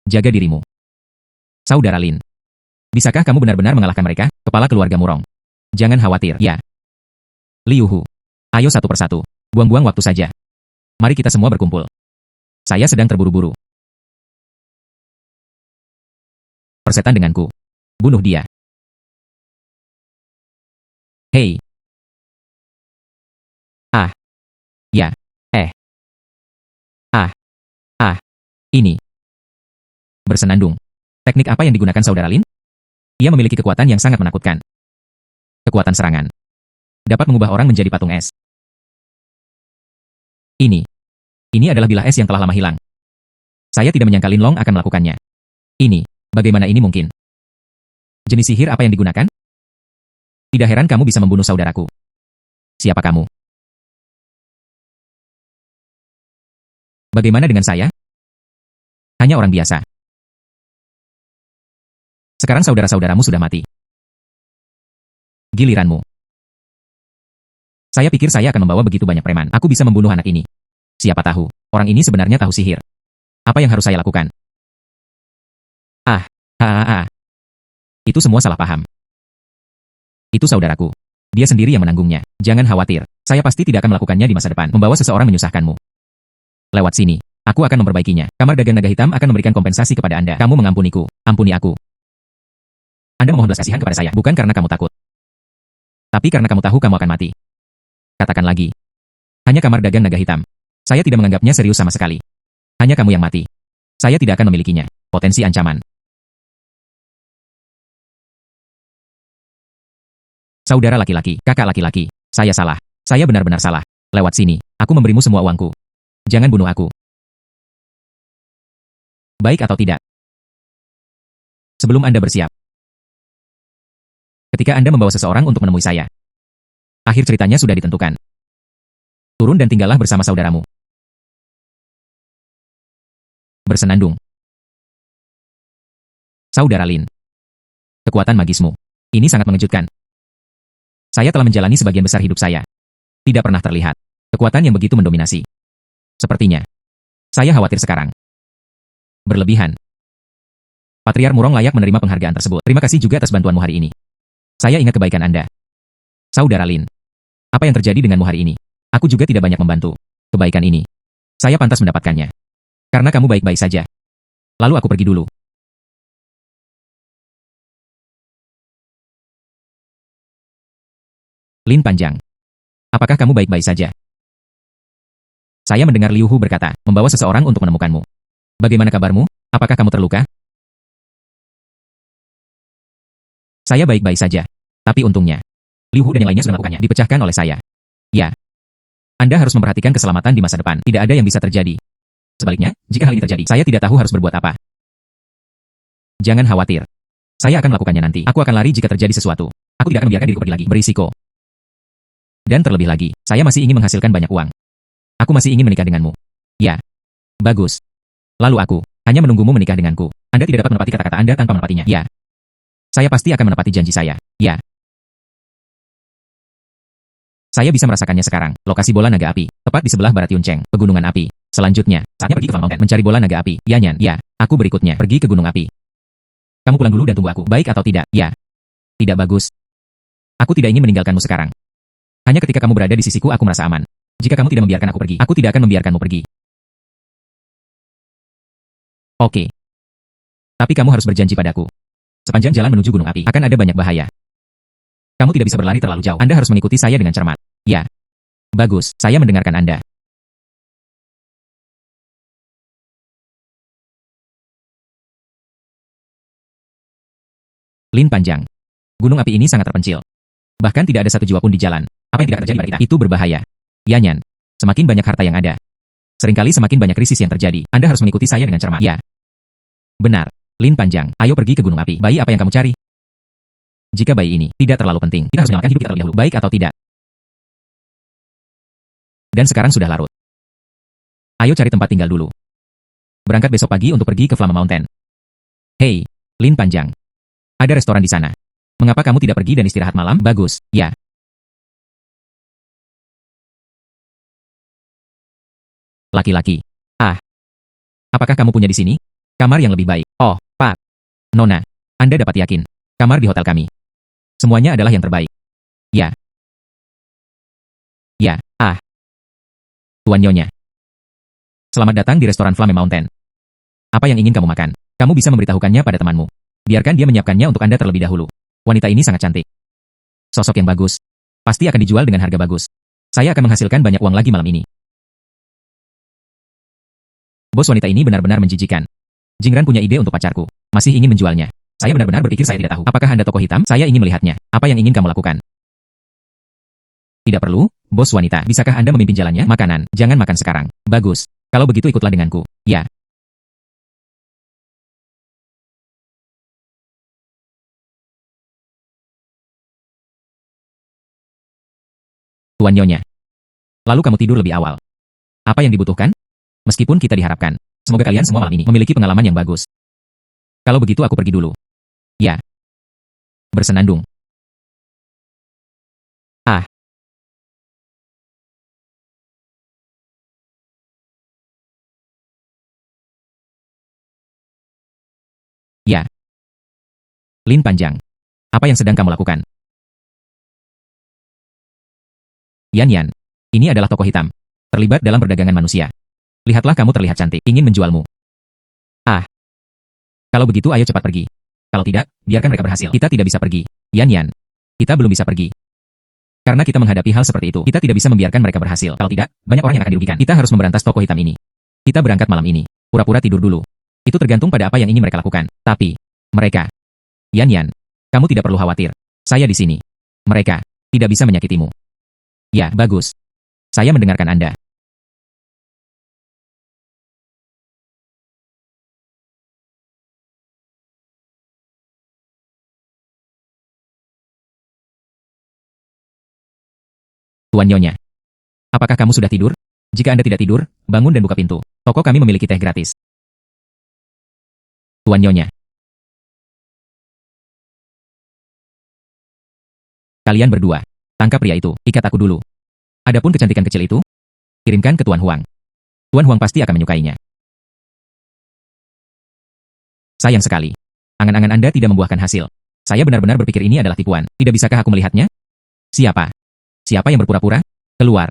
Jaga dirimu. Saudara Lin. Bisakah kamu benar-benar mengalahkan mereka, kepala keluarga Murong? Jangan khawatir, ya. Liu Hu. Ayo satu persatu. Buang-buang waktu saja. Mari kita semua berkumpul. Saya sedang terburu-buru. Persetan denganku. Bunuh dia. Hei. Ah. Ya. Ah. Ah. Ini. Bersenandung. Teknik apa yang digunakan Saudara Lin? Ia memiliki kekuatan yang sangat menakutkan. Kekuatan serangan. Dapat mengubah orang menjadi patung es. Ini. Ini adalah bilah es yang telah lama hilang. Saya tidak menyangka Lin Long akan melakukannya. Ini. Bagaimana ini mungkin? Jenis sihir apa yang digunakan? Tidak heran kamu bisa membunuh saudaraku. Siapa kamu? Bagaimana dengan saya? Hanya orang biasa. Sekarang saudara-saudaramu sudah mati. Giliranmu. Saya pikir saya akan membawa begitu banyak preman. Aku bisa membunuh anak ini. Siapa tahu, orang ini sebenarnya tahu sihir. Apa yang harus saya lakukan? Itu semua salah paham. Itu saudaraku. Dia sendiri yang menanggungnya. Jangan khawatir, saya pasti tidak akan melakukannya di masa depan. Membawa seseorang menyusahkanmu. Lewat sini, aku akan memperbaikinya. Kamar dagang naga hitam akan memberikan kompensasi kepada Anda. Kamu mengampuniku. Ampuni aku. Anda memohon belas kasihan kepada saya, bukan karena kamu takut. Tapi karena kamu tahu kamu akan mati. Katakan lagi. Hanya kamar dagang naga hitam. Saya tidak menganggapnya serius sama sekali. Hanya kamu yang mati. Saya tidak akan memilikinya. Potensi ancaman. Saudara laki-laki, kakak laki-laki. Saya salah. Saya benar-benar salah. Lewat sini, aku memberimu semua uangku. Jangan bunuh aku. Baik atau tidak? Sebelum Anda bersiap. Ketika Anda membawa seseorang untuk menemui saya. Akhir ceritanya sudah ditentukan. Turun dan tinggallah bersama saudaramu. Bersenandung. Saudara Lin. Kekuatan magismu. Ini sangat mengejutkan. Saya telah menjalani sebagian besar hidup saya. Tidak pernah terlihat. Kekuatan yang begitu mendominasi. Sepertinya. Saya khawatir sekarang. Berlebihan. Patriar Murong layak menerima penghargaan tersebut. Terima kasih juga atas bantuanmu hari ini. Saya ingat kebaikan Anda. Saudara Lin. Apa yang terjadi denganmu hari ini? Aku juga tidak banyak membantu. Kebaikan ini. Saya pantas mendapatkannya. Karena kamu baik-baik saja. Lalu aku pergi dulu. Lin Panjang. Apakah kamu baik-baik saja? Saya mendengar Liu Hu berkata, membawa seseorang untuk menemukanmu. Bagaimana kabarmu? Apakah kamu terluka? Saya baik-baik saja. Tapi untungnya, Liu Hu dan yang lainnya sudah melakukannya. Dipecahkan oleh saya. Ya. Anda harus memperhatikan keselamatan di masa depan. Tidak ada yang bisa terjadi. Sebaliknya, jika hal ini terjadi, saya tidak tahu harus berbuat apa. Jangan khawatir. Saya akan melakukannya nanti. Aku akan lari jika terjadi sesuatu. Aku tidak akan membiarkan diriku pergi lagi. Berisiko. Dan terlebih lagi, saya masih ingin menghasilkan banyak uang. Aku masih ingin menikah denganmu. Ya. Bagus. Lalu aku hanya menunggumu menikah denganku. Anda tidak dapat menepati kata-kata Anda tanpa menepatinya. Ya. Saya pasti akan menepati janji saya. Ya. Saya bisa merasakannya sekarang. Lokasi bola naga api, tepat di sebelah barat Yunceng, pegunungan api. Selanjutnya, saatnya pergi ke Flam Mountain mencari bola naga api. Yanyan, ya. Aku berikutnya pergi ke gunung api. Kamu pulang dulu dan tunggu aku. Baik atau tidak? Ya. Tidak bagus. Aku tidak ingin meninggalkanmu sekarang. Hanya ketika kamu berada di sisiku aku merasa aman. Jika kamu tidak membiarkan aku pergi, aku tidak akan membiarkanmu pergi. Oke. Tapi kamu harus berjanji padaku. Sepanjang jalan menuju gunung api, akan ada banyak bahaya. Kamu tidak bisa berlari terlalu jauh. Anda harus mengikuti saya dengan cermat. Ya. Bagus, saya mendengarkan Anda. Lin Panjang. Gunung api ini sangat terpencil. Bahkan tidak ada satu jiwa pun di jalan. Apa yang tidak terjadi pada kita? Itu berbahaya. Yanyan. Semakin banyak harta yang ada. Seringkali semakin banyak krisis yang terjadi. Anda harus mengikuti saya dengan cermat. Ya. Benar. Lin Panjang, ayo pergi ke gunung api. Bayi apa yang kamu cari? Jika bayi ini tidak terlalu penting, kita harus menyelamatkan hidup kita terlebih dahulu. Baik atau tidak? Dan sekarang sudah larut. Ayo cari tempat tinggal dulu. Berangkat besok pagi untuk pergi ke Flama Mountain. Hei, Lin Panjang. Ada restoran di sana. Mengapa kamu tidak pergi dan istirahat malam? Bagus, ya. Laki-laki. Ah. Apakah kamu punya di sini? Kamar yang lebih baik. Oh, Pak. Nona. Anda dapat yakin. Kamar di hotel kami. Semuanya adalah yang terbaik. Ya, ya, Tuan Nyonya. Selamat datang di restoran Flame Mountain. Apa yang ingin kamu makan? Kamu bisa memberitahukannya pada temanmu. Biarkan dia menyiapkannya untuk Anda terlebih dahulu. Wanita ini sangat cantik. Sosok yang bagus. Pasti akan dijual dengan harga bagus. Saya akan menghasilkan banyak uang lagi malam ini. Bos, wanita ini benar-benar menjijikan. Jingran punya ide untuk pacarku. Masih ingin menjualnya. Saya benar-benar berpikir saya tidak tahu. Apakah Anda tokoh hitam? Saya ingin melihatnya. Apa yang ingin kamu lakukan? Tidak perlu, bos wanita. Bisakah Anda memimpin jalannya? Makanan. Jangan makan sekarang. Bagus. Kalau begitu ikutlah denganku. Ya. Tuan Nyonya. Lalu kamu tidur lebih awal. Apa yang dibutuhkan? Meskipun kita diharapkan. Semoga kalian semua malam ini memiliki pengalaman yang bagus. Kalau begitu aku pergi dulu. Ya. Bersenandung. Ya. Lin Panjang. Apa yang sedang kamu lakukan? Yan Yan. Ini adalah tokoh hitam. Terlibat dalam perdagangan manusia. Lihatlah, kamu terlihat cantik. Ingin menjualmu. Kalau begitu ayo cepat pergi. Kalau tidak, biarkan mereka berhasil. Kita tidak bisa pergi. Yan Yan. Kita belum bisa pergi. Karena kita menghadapi hal seperti itu, kita tidak bisa membiarkan mereka berhasil. Kalau tidak, banyak orang yang akan dirugikan. Kita harus memberantas tokoh hitam ini. Kita berangkat malam ini. Pura-pura tidur dulu. Itu tergantung pada apa yang ingin mereka lakukan. Tapi, mereka. Yan Yan. Kamu tidak perlu khawatir. Saya di sini. Mereka tidak bisa menyakitimu. Ya, bagus. Saya mendengarkan Anda. Tuan Nyonya. Apakah kamu sudah tidur? Jika Anda tidak tidur, bangun dan buka pintu. Toko kami memiliki teh gratis. Tuan Nyonya. Kalian berdua. Tangkap pria itu. Ikat aku dulu. Adapun kecantikan kecil itu, kirimkan ke Tuan Huang. Tuan Huang pasti akan menyukainya. Sayang sekali. Angan-angan Anda tidak membuahkan hasil. Saya benar-benar berpikir ini adalah tipuan. Tidak bisakah aku melihatnya? Siapa? Siapa yang berpura-pura? Keluar.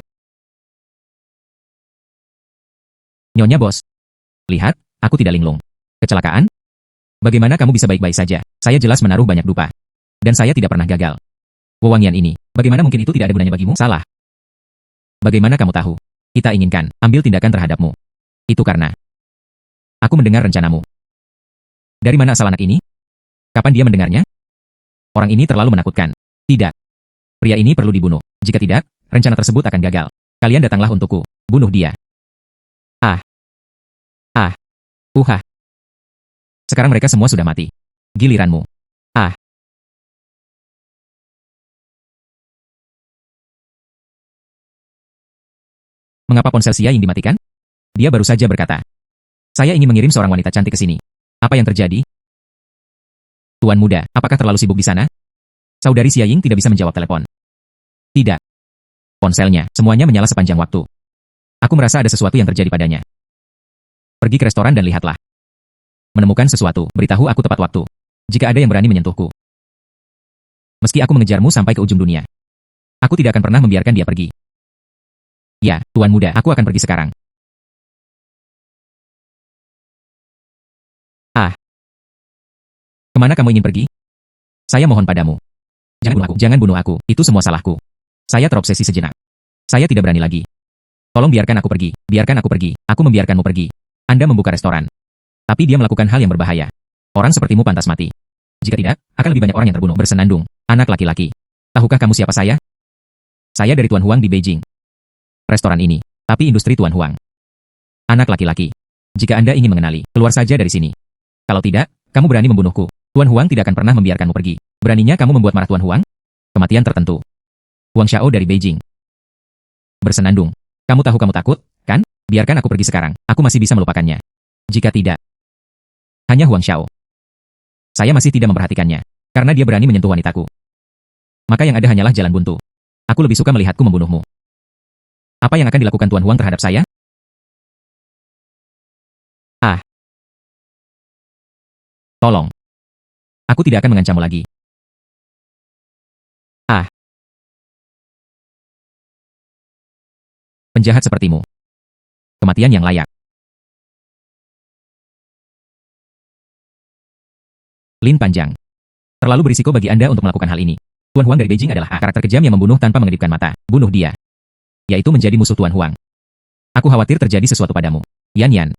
Nyonya bos. Lihat, aku tidak linglung. Kecelakaan? Bagaimana kamu bisa baik-baik saja? Saya jelas menaruh banyak dupa. Dan saya tidak pernah gagal. Wewangian ini, bagaimana mungkin itu tidak ada gunanya bagimu? Salah. Bagaimana kamu tahu? Kita inginkan, ambil tindakan terhadapmu. Itu karena aku mendengar rencanamu. Dari mana asal anak ini? Kapan dia mendengarnya? Orang ini terlalu menakutkan. Tidak. Pria ini perlu dibunuh. Jika tidak, rencana tersebut akan gagal. Kalian datanglah untukku. Bunuh dia. Sekarang mereka semua sudah mati. Giliranmu. Mengapa ponsel Xia Ying dimatikan? Dia baru saja berkata. Saya ingin mengirim seorang wanita cantik ke sini. Apa yang terjadi? Tuan muda, apakah terlalu sibuk di sana? Saudari Xia Ying tidak bisa menjawab telepon. Tidak. Ponselnya, semuanya menyala sepanjang waktu. Aku merasa ada sesuatu yang terjadi padanya. Pergi ke restoran dan lihatlah. Menemukan sesuatu, beritahu aku tepat waktu. Jika ada yang berani menyentuhku. Meski aku mengejarmu sampai ke ujung dunia. Aku tidak akan pernah membiarkan dia pergi. Ya, Tuan muda, aku akan pergi sekarang. Kemana kamu ingin pergi? Saya mohon padamu. Jangan bunuh aku. Jangan bunuh aku. Itu semua salahku. Saya terobsesi sejenak. Saya tidak berani lagi. Tolong biarkan aku pergi. Biarkan aku pergi. Aku membiarkanmu pergi. Anda membuka restoran. Tapi dia melakukan hal yang berbahaya. Orang sepertimu pantas mati. Jika tidak, akan lebih banyak orang yang terbunuh. Bersenandung. Anak laki-laki. Tahukah kamu siapa saya? Saya dari Tuan Huang di Beijing. Restoran ini. Tapi industri Tuan Huang. Anak laki-laki. Jika Anda ingin mengenali, keluar saja dari sini. Kalau tidak, kamu berani membunuhku. Tuan Huang tidak akan pernah membiarkanmu pergi. Beraninya kamu membuat marah Tuan Huang? Kematian tertentu. Huang Xiao dari Beijing. Bersenandung. Kamu tahu kamu takut, kan? Biarkan aku pergi sekarang. Aku masih bisa melupakannya. Jika tidak. Hanya Huang Xiao. Saya masih tidak memperhatikannya. Karena dia berani menyentuh wanitaku. Maka yang ada hanyalah jalan buntu. Aku lebih suka melihatku membunuhmu. Apa yang akan dilakukan Tuan Huang terhadap saya? Tolong. Aku tidak akan mengancammu lagi. Penjahat sepertimu. Kematian yang layak. Lin Panjang. Terlalu berisiko bagi Anda untuk melakukan hal ini. Tuan Huang dari Beijing adalah karakter kejam yang membunuh tanpa mengedipkan mata. Bunuh dia. Yaitu menjadi musuh Tuan Huang. Aku khawatir terjadi sesuatu padamu. Yan.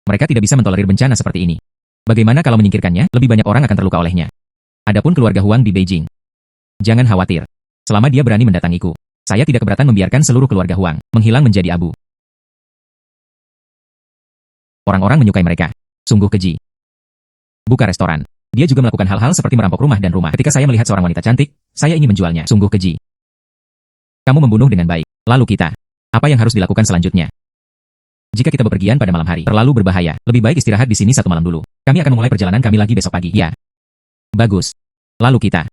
Mereka tidak bisa mentolerir bencana seperti ini. Bagaimana kalau menyingkirkannya, lebih banyak orang akan terluka olehnya. Adapun keluarga Huang di Beijing. Jangan khawatir. Selama dia berani mendatangiku, saya tidak keberatan membiarkan seluruh keluarga Huang menghilang menjadi abu. Orang-orang menyukai mereka. Sungguh keji. Buka restoran. Dia juga melakukan hal-hal seperti merampok rumah dan rumah. Ketika saya melihat seorang wanita cantik, saya ingin menjualnya. Sungguh keji. Kamu membunuh dengan baik. Lalu kita. Apa yang harus dilakukan selanjutnya? Jika kita bepergian pada malam hari, terlalu berbahaya. Lebih baik istirahat di sini 1 malam dulu. Kami akan memulai perjalanan kami lagi besok pagi. Ya. Bagus. Lalu kita.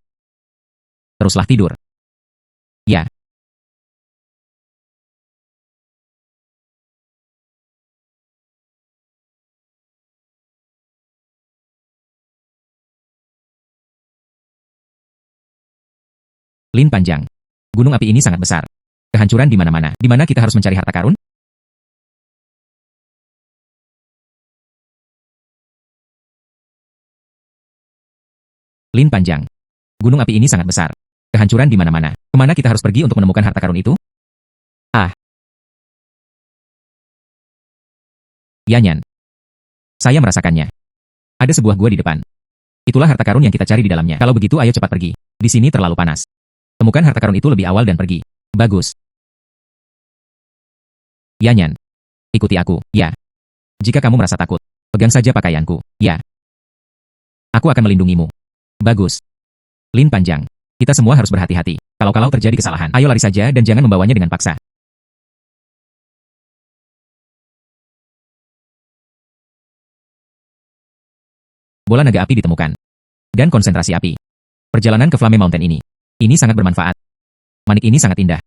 Teruslah tidur. Ya. Lin Panjang. Gunung api ini sangat besar. Kehancuran di mana-mana. Di mana kita harus mencari harta karun? Lin Panjang. Gunung api ini sangat besar. Kehancuran di mana-mana. Kemana kita harus pergi untuk menemukan harta karun itu? Ah. Yanyan. Saya merasakannya. Ada sebuah gua di depan. Itulah harta karun yang kita cari di dalamnya. Kalau begitu ayo cepat pergi. Di sini terlalu panas. Temukan harta karun itu lebih awal dan pergi. Bagus. Yanyan. Ikuti aku, ya. Jika kamu merasa takut, pegang saja pakaianku, ya. Aku akan melindungimu. Bagus. Lin Panjang. Kita semua harus berhati-hati. Kalau terjadi kesalahan, ayo lari saja dan jangan membawanya dengan paksa. Bola naga api ditemukan. Dan konsentrasi api. Perjalanan ke Flame Mountain ini. Ini sangat bermanfaat. Manik ini sangat indah.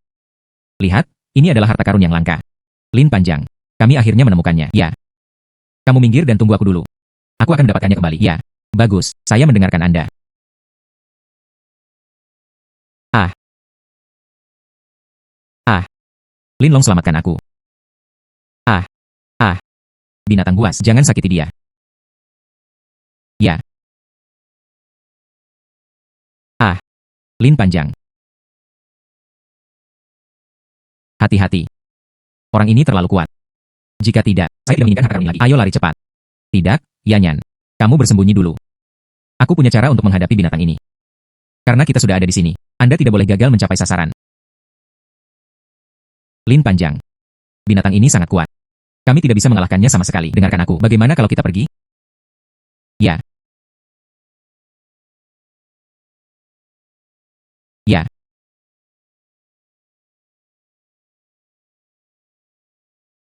Lihat, ini adalah harta karun yang langka. Lin Panjang. Kami akhirnya menemukannya, ya. Kamu minggir dan tunggu aku dulu. Aku akan mendapatkannya kembali, ya. Bagus, saya mendengarkan Anda. Ah. Ah. Lin Long selamatkan aku. Ah. Ah. Binatang buas, jangan sakiti dia. Ya. Ah. Lin Panjang. Hati-hati. Orang ini terlalu kuat. Jika tidak, saya tidak menginginkan harta karun ini lagi. Ayo lari cepat. Tidak, Yanyan. Kamu bersembunyi dulu. Aku punya cara untuk menghadapi binatang ini. Karena kita sudah ada di sini, Anda tidak boleh gagal mencapai sasaran. Lin Panjang. Binatang ini sangat kuat. Kami tidak bisa mengalahkannya sama sekali. Dengarkan aku. Bagaimana kalau kita pergi? Ya. Ya.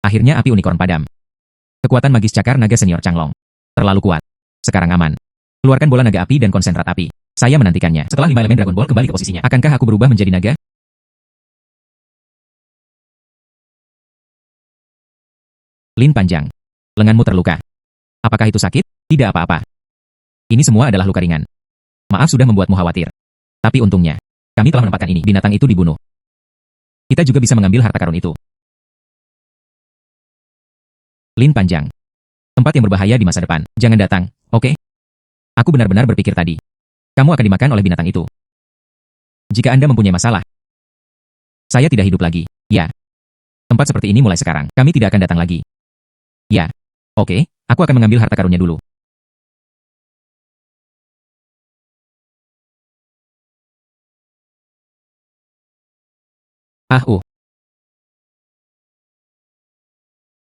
Akhirnya api unicorn padam. Kekuatan magis cakar naga senior Changlong. Terlalu kuat. Sekarang aman. Keluarkan bola naga api dan konsentrat api. Saya menantikannya. Setelah 5 elemen Dragon Ball kembali ke posisinya, akankah aku berubah menjadi naga? Lin Panjang. Lenganmu terluka. Apakah itu sakit? Tidak apa-apa. Ini semua adalah luka ringan. Maaf sudah membuatmu khawatir. Tapi untungnya, kami telah menempatkan ini. Binatang itu dibunuh. Kita juga bisa mengambil harta karun itu. Lin Panjang. Tempat yang berbahaya di masa depan. Jangan datang, oke? Aku benar-benar berpikir tadi. Kamu akan dimakan oleh binatang itu. Jika Anda mempunyai masalah, saya tidak hidup lagi, ya. Tempat seperti ini mulai sekarang. Kami tidak akan datang lagi. Ya. Oke, aku akan mengambil harta karunnya dulu.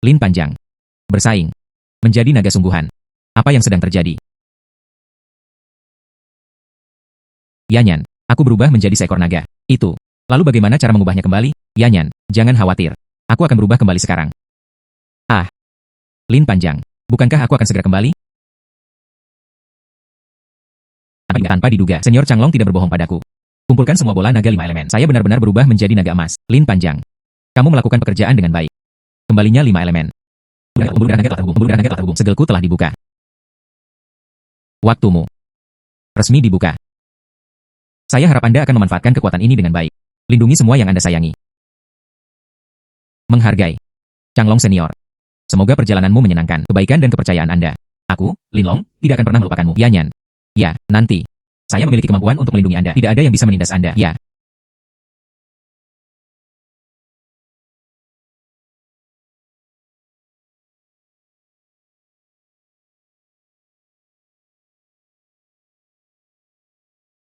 Lin Panjang. Bersaing. Menjadi naga sungguhan. Apa yang sedang terjadi? Yanyan, aku berubah menjadi seekor naga. Itu. Lalu bagaimana cara mengubahnya kembali? Yanyan, jangan khawatir. Aku akan berubah kembali sekarang. Ah. Lin Panjang. Bukankah aku akan segera kembali? Tanpa diduga, Senior Changlong tidak berbohong padaku. Kumpulkan semua bola naga 5 elemen. Saya benar-benar berubah menjadi naga emas. Lin Panjang. Kamu melakukan pekerjaan dengan baik. Kembalinya 5 elemen. Pemburu darah naga telah terhubung. Segelku telah dibuka. Waktumu. Resmi dibuka. Saya harap Anda akan memanfaatkan kekuatan ini dengan baik. Lindungi semua yang Anda sayangi. Menghargai. Changlong Senior. Semoga perjalananmu menyenangkan. Kebaikan dan kepercayaan Anda. Aku, Linlong, tidak akan pernah melupakanmu. Yanyan. Ya, nanti. Saya memiliki kemampuan untuk melindungi Anda. Tidak ada yang bisa menindas Anda. Ya.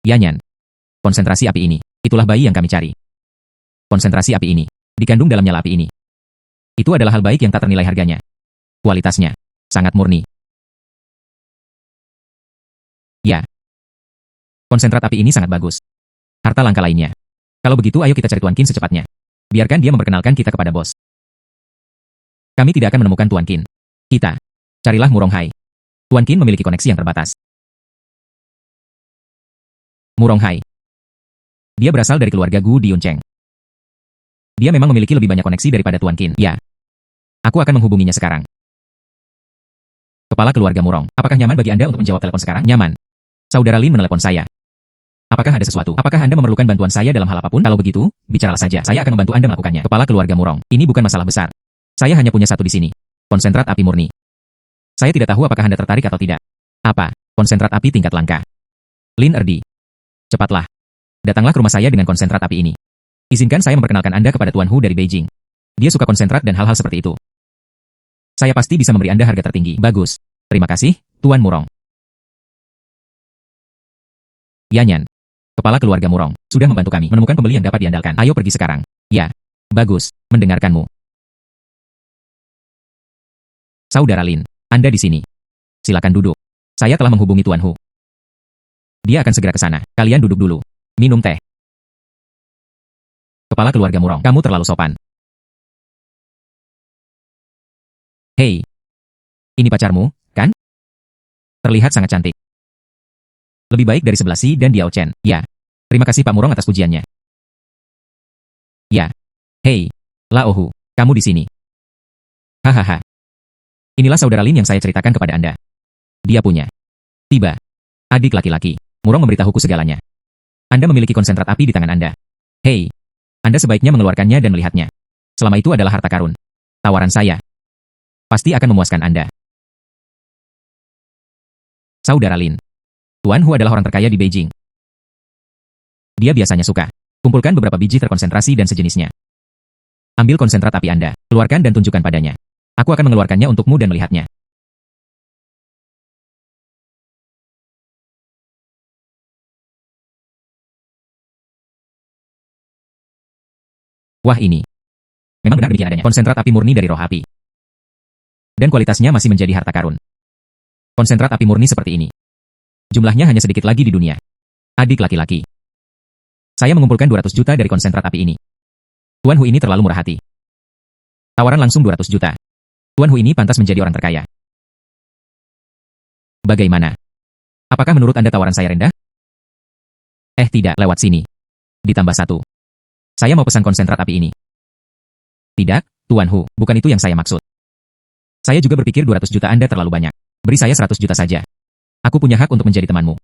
Yanyan. Konsentrasi api ini. Itulah bayi yang kami cari. Konsentrasi api ini. Dikandung dalam nyala api ini. Itu adalah hal baik yang tak ternilai harganya. Kualitasnya. Sangat murni. Ya. Konsentrat api ini sangat bagus. Harta langka lainnya. Kalau begitu ayo kita cari Tuan Qin secepatnya. Biarkan dia memperkenalkan kita kepada bos. Kami tidak akan menemukan Tuan Qin. Kita. Carilah Murong Hai. Tuan Qin memiliki koneksi yang terbatas. Murong Hai. Dia berasal dari keluarga Gu Diuncheng. Dia memang memiliki lebih banyak koneksi daripada Tuan Qin. Ya. Aku akan menghubunginya sekarang. Kepala keluarga Murong. Apakah nyaman bagi Anda untuk menjawab telepon sekarang? Nyaman. Saudara Lin menelepon saya. Apakah ada sesuatu? Apakah Anda memerlukan bantuan saya dalam hal apapun? Kalau begitu, bicaralah saja. Saya akan membantu Anda melakukannya. Kepala keluarga Murong. Ini bukan masalah besar. Saya hanya punya satu di sini. Konsentrat api murni. Saya tidak tahu apakah Anda tertarik atau tidak. Apa? Konsentrat api tingkat langka. Lin Erdi. Cepatlah. Datanglah ke rumah saya dengan konsentrat api ini. Izinkan saya memperkenalkan Anda kepada Tuan Hu dari Beijing. Dia suka konsentrat dan hal-hal seperti itu. Saya pasti bisa memberi Anda harga tertinggi. Bagus. Terima kasih, Tuan Murong. Yanyan. Kepala keluarga Murong. Sudah membantu kami menemukan pembeli yang dapat diandalkan. Ayo pergi sekarang. Ya. Bagus. Mendengarkanmu. Saudara Lin. Anda di sini. Silakan duduk. Saya telah menghubungi Tuan Hu. Dia akan segera ke sana. Kalian duduk dulu. Minum teh. Kepala keluarga Murong. Kamu terlalu sopan. Hei. Ini pacarmu, kan? Terlihat sangat cantik. Lebih baik dari sebelah Si dan Diao Chen. Ya. Terima kasih Pak Murong atas pujiannya. Ya. Hei. Lao Hu. Kamu di sini. Hahaha. Inilah saudara Lin yang saya ceritakan kepada Anda. Dia punya. Tiba. Adik laki-laki. Murong memberitahuku segalanya. Anda memiliki konsentrat api di tangan Anda. Hei. Anda sebaiknya mengeluarkannya dan melihatnya. Selama itu adalah harta karun. Tawaran saya. Pasti akan memuaskan Anda. Saudara Lin. Tuan Hu adalah orang terkaya di Beijing. Dia biasanya suka. Kumpulkan beberapa biji terkonsentrasi dan sejenisnya. Ambil konsentrat api Anda. Keluarkan dan tunjukkan padanya. Aku akan mengeluarkannya untukmu dan melihatnya. Wah ini. Memang benar demikian adanya. Konsentrat api murni dari roh api. Dan kualitasnya masih menjadi harta karun. Konsentrat api murni seperti ini. Jumlahnya hanya sedikit lagi di dunia. Adik laki-laki. Saya mengumpulkan 200 juta dari konsentrat api ini. Tuan Hu ini terlalu murah hati. Tawaran langsung 200 juta. Tuan Hu ini pantas menjadi orang terkaya. Bagaimana? Apakah menurut Anda tawaran saya rendah? Tidak, lewat sini. Ditambah satu. Saya mau pesan konsentrat api ini. Tidak, Tuan Hu, bukan itu yang saya maksud. Saya juga berpikir 200 juta Anda terlalu banyak. Beri saya 100 juta saja. Aku punya hak untuk menjadi temanmu.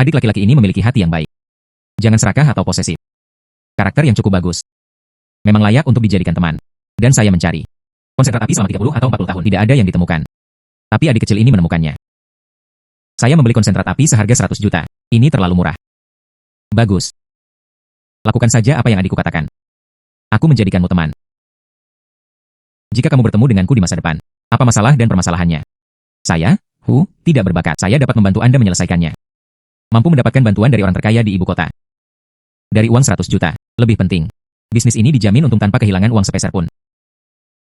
Adik laki-laki ini memiliki hati yang baik. Jangan serakah atau posesif. Karakter yang cukup bagus. Memang layak untuk dijadikan teman. Dan saya mencari konsentrat api selama 30 atau 40 tahun. Tidak ada yang ditemukan. Tapi adik kecil ini menemukannya. Saya membeli konsentrat api seharga 100 juta. Ini terlalu murah. Bagus. Lakukan saja apa yang adikku katakan. Aku menjadikanmu teman. Jika kamu bertemu denganku di masa depan, apa masalah dan permasalahannya? Saya, Hu, tidak berbakat. Saya dapat membantu Anda menyelesaikannya. Mampu mendapatkan bantuan dari orang terkaya di ibu kota. Dari uang 100 juta. Lebih penting. Bisnis ini dijamin untung tanpa kehilangan uang sepeser pun.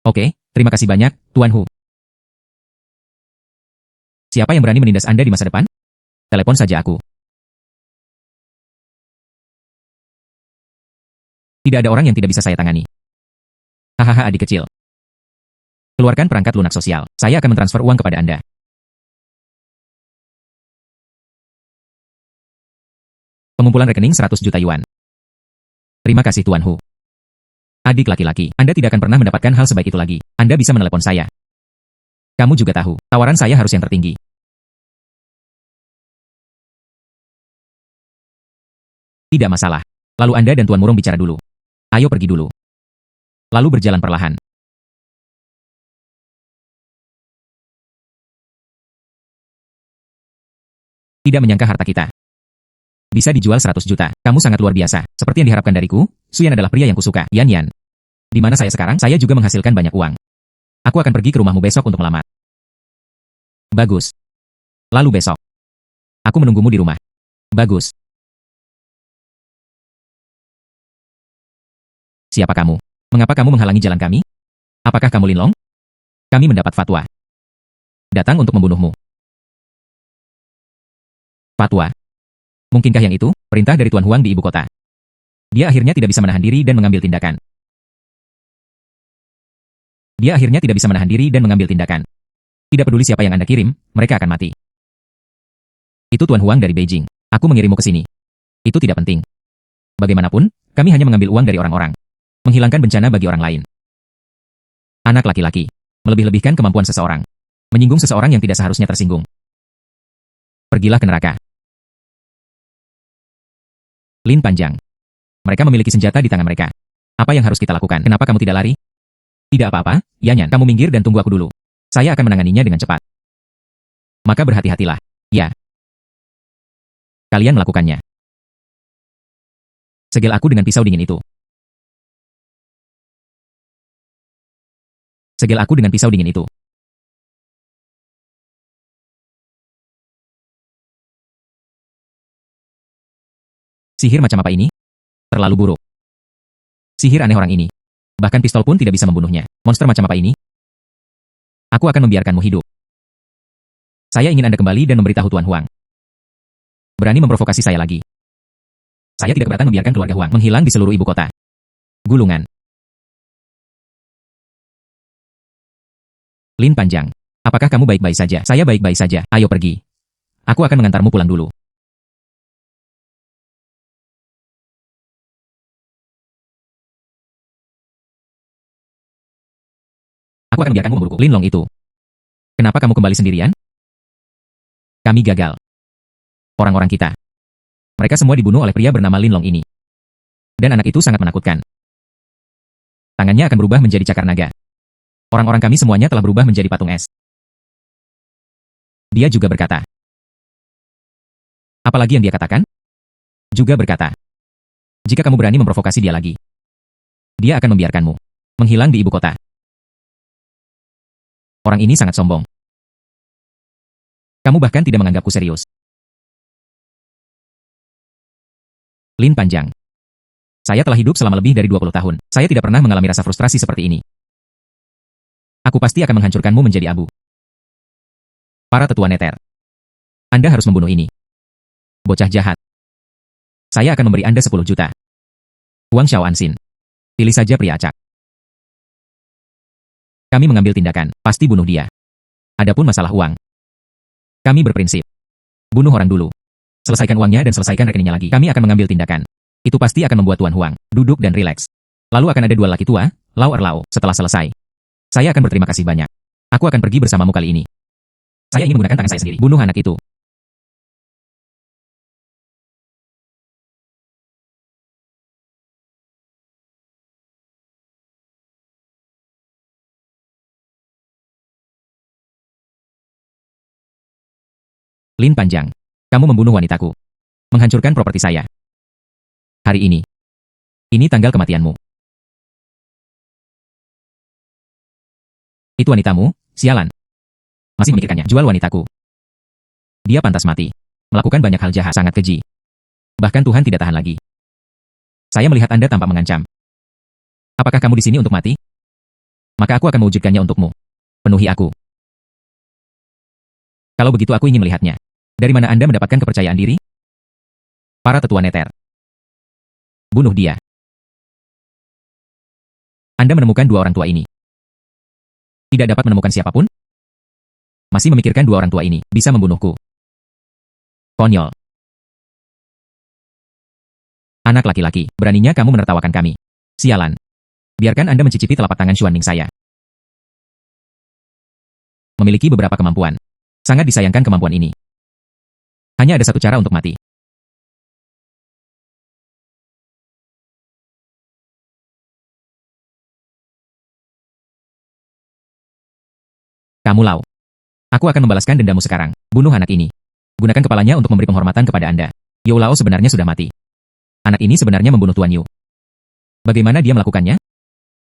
Oke, terima kasih banyak, Tuan Hu. Siapa yang berani menindas Anda di masa depan? Telepon saja aku. Tidak ada orang yang tidak bisa saya tangani. Hahaha adik kecil. Keluarkan perangkat lunak sosial. Saya akan mentransfer uang kepada Anda. Pengumpulan rekening 100 juta yuan. Terima kasih Tuan Hu. Adik laki-laki, Anda tidak akan pernah mendapatkan hal sebaik itu lagi. Anda bisa menelepon saya. Kamu juga tahu, tawaran saya harus yang tertinggi. Tidak masalah. Lalu Anda dan Tuan Murong bicara dulu. Ayo pergi dulu. Lalu berjalan perlahan. Tidak menyangka harta kita bisa dijual 100 juta. Kamu sangat luar biasa. Seperti yang diharapkan dariku, Suyan adalah pria yang kusuka. Yan Yan. Di mana saya sekarang? Saya juga menghasilkan banyak uang. Aku akan pergi ke rumahmu besok untuk melamar. Bagus. Lalu besok. Aku menunggumu di rumah. Bagus. Siapa kamu? Mengapa kamu menghalangi jalan kami? Apakah kamu Linlong? Kami mendapat fatwa. Datang untuk membunuhmu. Fatwa. Mungkinkah yang itu? Perintah dari Tuan Huang di ibu kota. Dia akhirnya tidak bisa menahan diri dan mengambil tindakan. Tidak peduli siapa yang Anda kirim, mereka akan mati. Itu Tuan Huang dari Beijing. Aku mengirimmu ke sini. Itu tidak penting. Bagaimanapun, kami hanya mengambil uang dari orang-orang. Menghilangkan bencana bagi orang lain. Anak laki-laki. Melebih-lebihkan kemampuan seseorang. Menyinggung seseorang yang tidak seharusnya tersinggung. Pergilah ke neraka. Lin panjang. Mereka memiliki senjata di tangan mereka. Apa yang harus kita lakukan? Kenapa kamu tidak lari? Tidak apa-apa, Yanyan. Kamu minggir dan tunggu aku dulu. Saya akan menanganinya dengan cepat. Maka berhati-hatilah. Ya. Kalian melakukannya. Segel aku dengan pisau dingin itu. Segel aku dengan pisau dingin itu. Sihir macam apa ini? Terlalu buruk. Sihir aneh orang ini. Bahkan pistol pun tidak bisa membunuhnya. Monster macam apa ini? Aku akan membiarkanmu hidup. Saya ingin Anda kembali dan memberitahu Tuan Huang. Berani memprovokasi saya lagi. Saya tidak keberatan membiarkan keluarga Huang menghilang di seluruh ibu kota. Gulungan. Lin panjang. Apakah kamu baik-baik saja? Saya baik-baik saja. Ayo pergi. Aku akan mengantarmu pulang dulu. Aku akan membiarkanmu memburuku. Linlong itu. Kenapa kamu kembali sendirian? Kami gagal. Orang-orang kita. Mereka semua dibunuh oleh pria bernama Linlong ini. Dan anak itu sangat menakutkan. Tangannya akan berubah menjadi cakar naga. Orang-orang kami semuanya telah berubah menjadi patung es. Dia juga berkata. Apalagi yang dia katakan? Juga berkata. Jika kamu berani memprovokasi dia lagi, dia akan membiarkanmu menghilang di ibu kota. Orang ini sangat sombong. Kamu bahkan tidak menganggapku serius. Lin panjang. Saya telah hidup selama lebih dari 20 tahun. Saya tidak pernah mengalami rasa frustrasi seperti ini. Aku pasti akan menghancurkanmu menjadi abu. Para tetua neter. Anda harus membunuh ini. Bocah jahat. Saya akan memberi Anda 10 juta. Huang Xiao Ansin. Pilih saja pria acak. Kami mengambil tindakan, pasti bunuh dia. Adapun masalah uang. Kami berprinsip. Bunuh orang dulu. Selesaikan uangnya dan selesaikan rekeningnya lagi. Kami akan mengambil tindakan. Itu pasti akan membuat Tuan Huang duduk dan rileks. Lalu akan ada dua laki tua, Lau Erlau. Setelah selesai, saya akan berterima kasih banyak. Aku akan pergi bersamamu kali ini. Saya ingin menggunakan tangan saya sendiri. Bunuh anak itu. Lin panjang. Kamu membunuh wanitaku. Menghancurkan properti saya. Hari ini. Ini tanggal kematianmu. Itu wanitamu, sialan. Masih memikirkannya. Jual wanitaku. Dia pantas mati. Melakukan banyak hal jahat, sangat keji. Bahkan Tuhan tidak tahan lagi. Saya melihat Anda tampak mengancam. Apakah kamu di sini untuk mati? Maka aku akan mewujudkannya untukmu. Penuhi aku. Kalau begitu aku ingin melihatnya. Dari mana Anda mendapatkan kepercayaan diri? Para tetua neter. Bunuh dia. Anda menemukan dua orang tua ini. Tidak dapat menemukan siapapun? Masih memikirkan dua orang tua ini bisa membunuhku. Konyol. Anak laki-laki, beraninya kamu menertawakan kami. Sialan. Biarkan Anda mencicipi telapak tangan Xuanming saya. Memiliki beberapa kemampuan. Sangat disayangkan kemampuan ini. Hanya ada satu cara untuk mati. Kamu Lau. Aku akan membalaskan dendamu sekarang. Bunuh anak ini. Gunakan kepalanya untuk memberi penghormatan kepada Anda. You Lao sebenarnya sudah mati. Anak ini sebenarnya membunuh Tuan Yu. Bagaimana dia melakukannya?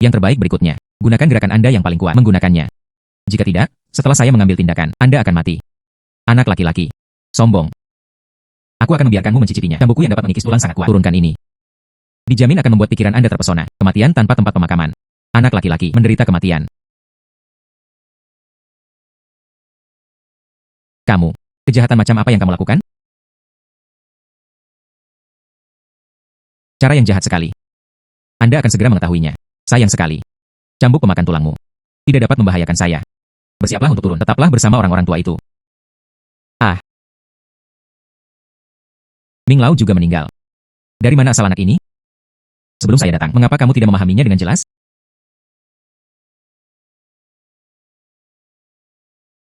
Yang terbaik berikutnya. Gunakan gerakan Anda yang paling kuat menggunakannya. Jika tidak, setelah saya mengambil tindakan, Anda akan mati. Anak laki-laki. Sombong. Aku akan membiarkanmu mencicipinya. Cambukku yang dapat mengikis tulang sangat kuat. Turunkan ini. Dijamin akan membuat pikiran Anda terpesona. Kematian tanpa tempat pemakaman. Anak laki-laki menderita kematian. Kamu. Kejahatan macam apa yang kamu lakukan? Cara yang jahat sekali. Anda akan segera mengetahuinya. Sayang sekali. Cambuk pemakan tulangmu. Tidak dapat membahayakan saya. Bersiaplah untuk turun. Tetaplah bersama orang-orang tua itu. Ah. Ming Lao juga meninggal. Dari mana asal anak ini? Sebelum saya datang, mengapa kamu tidak memahaminya dengan jelas?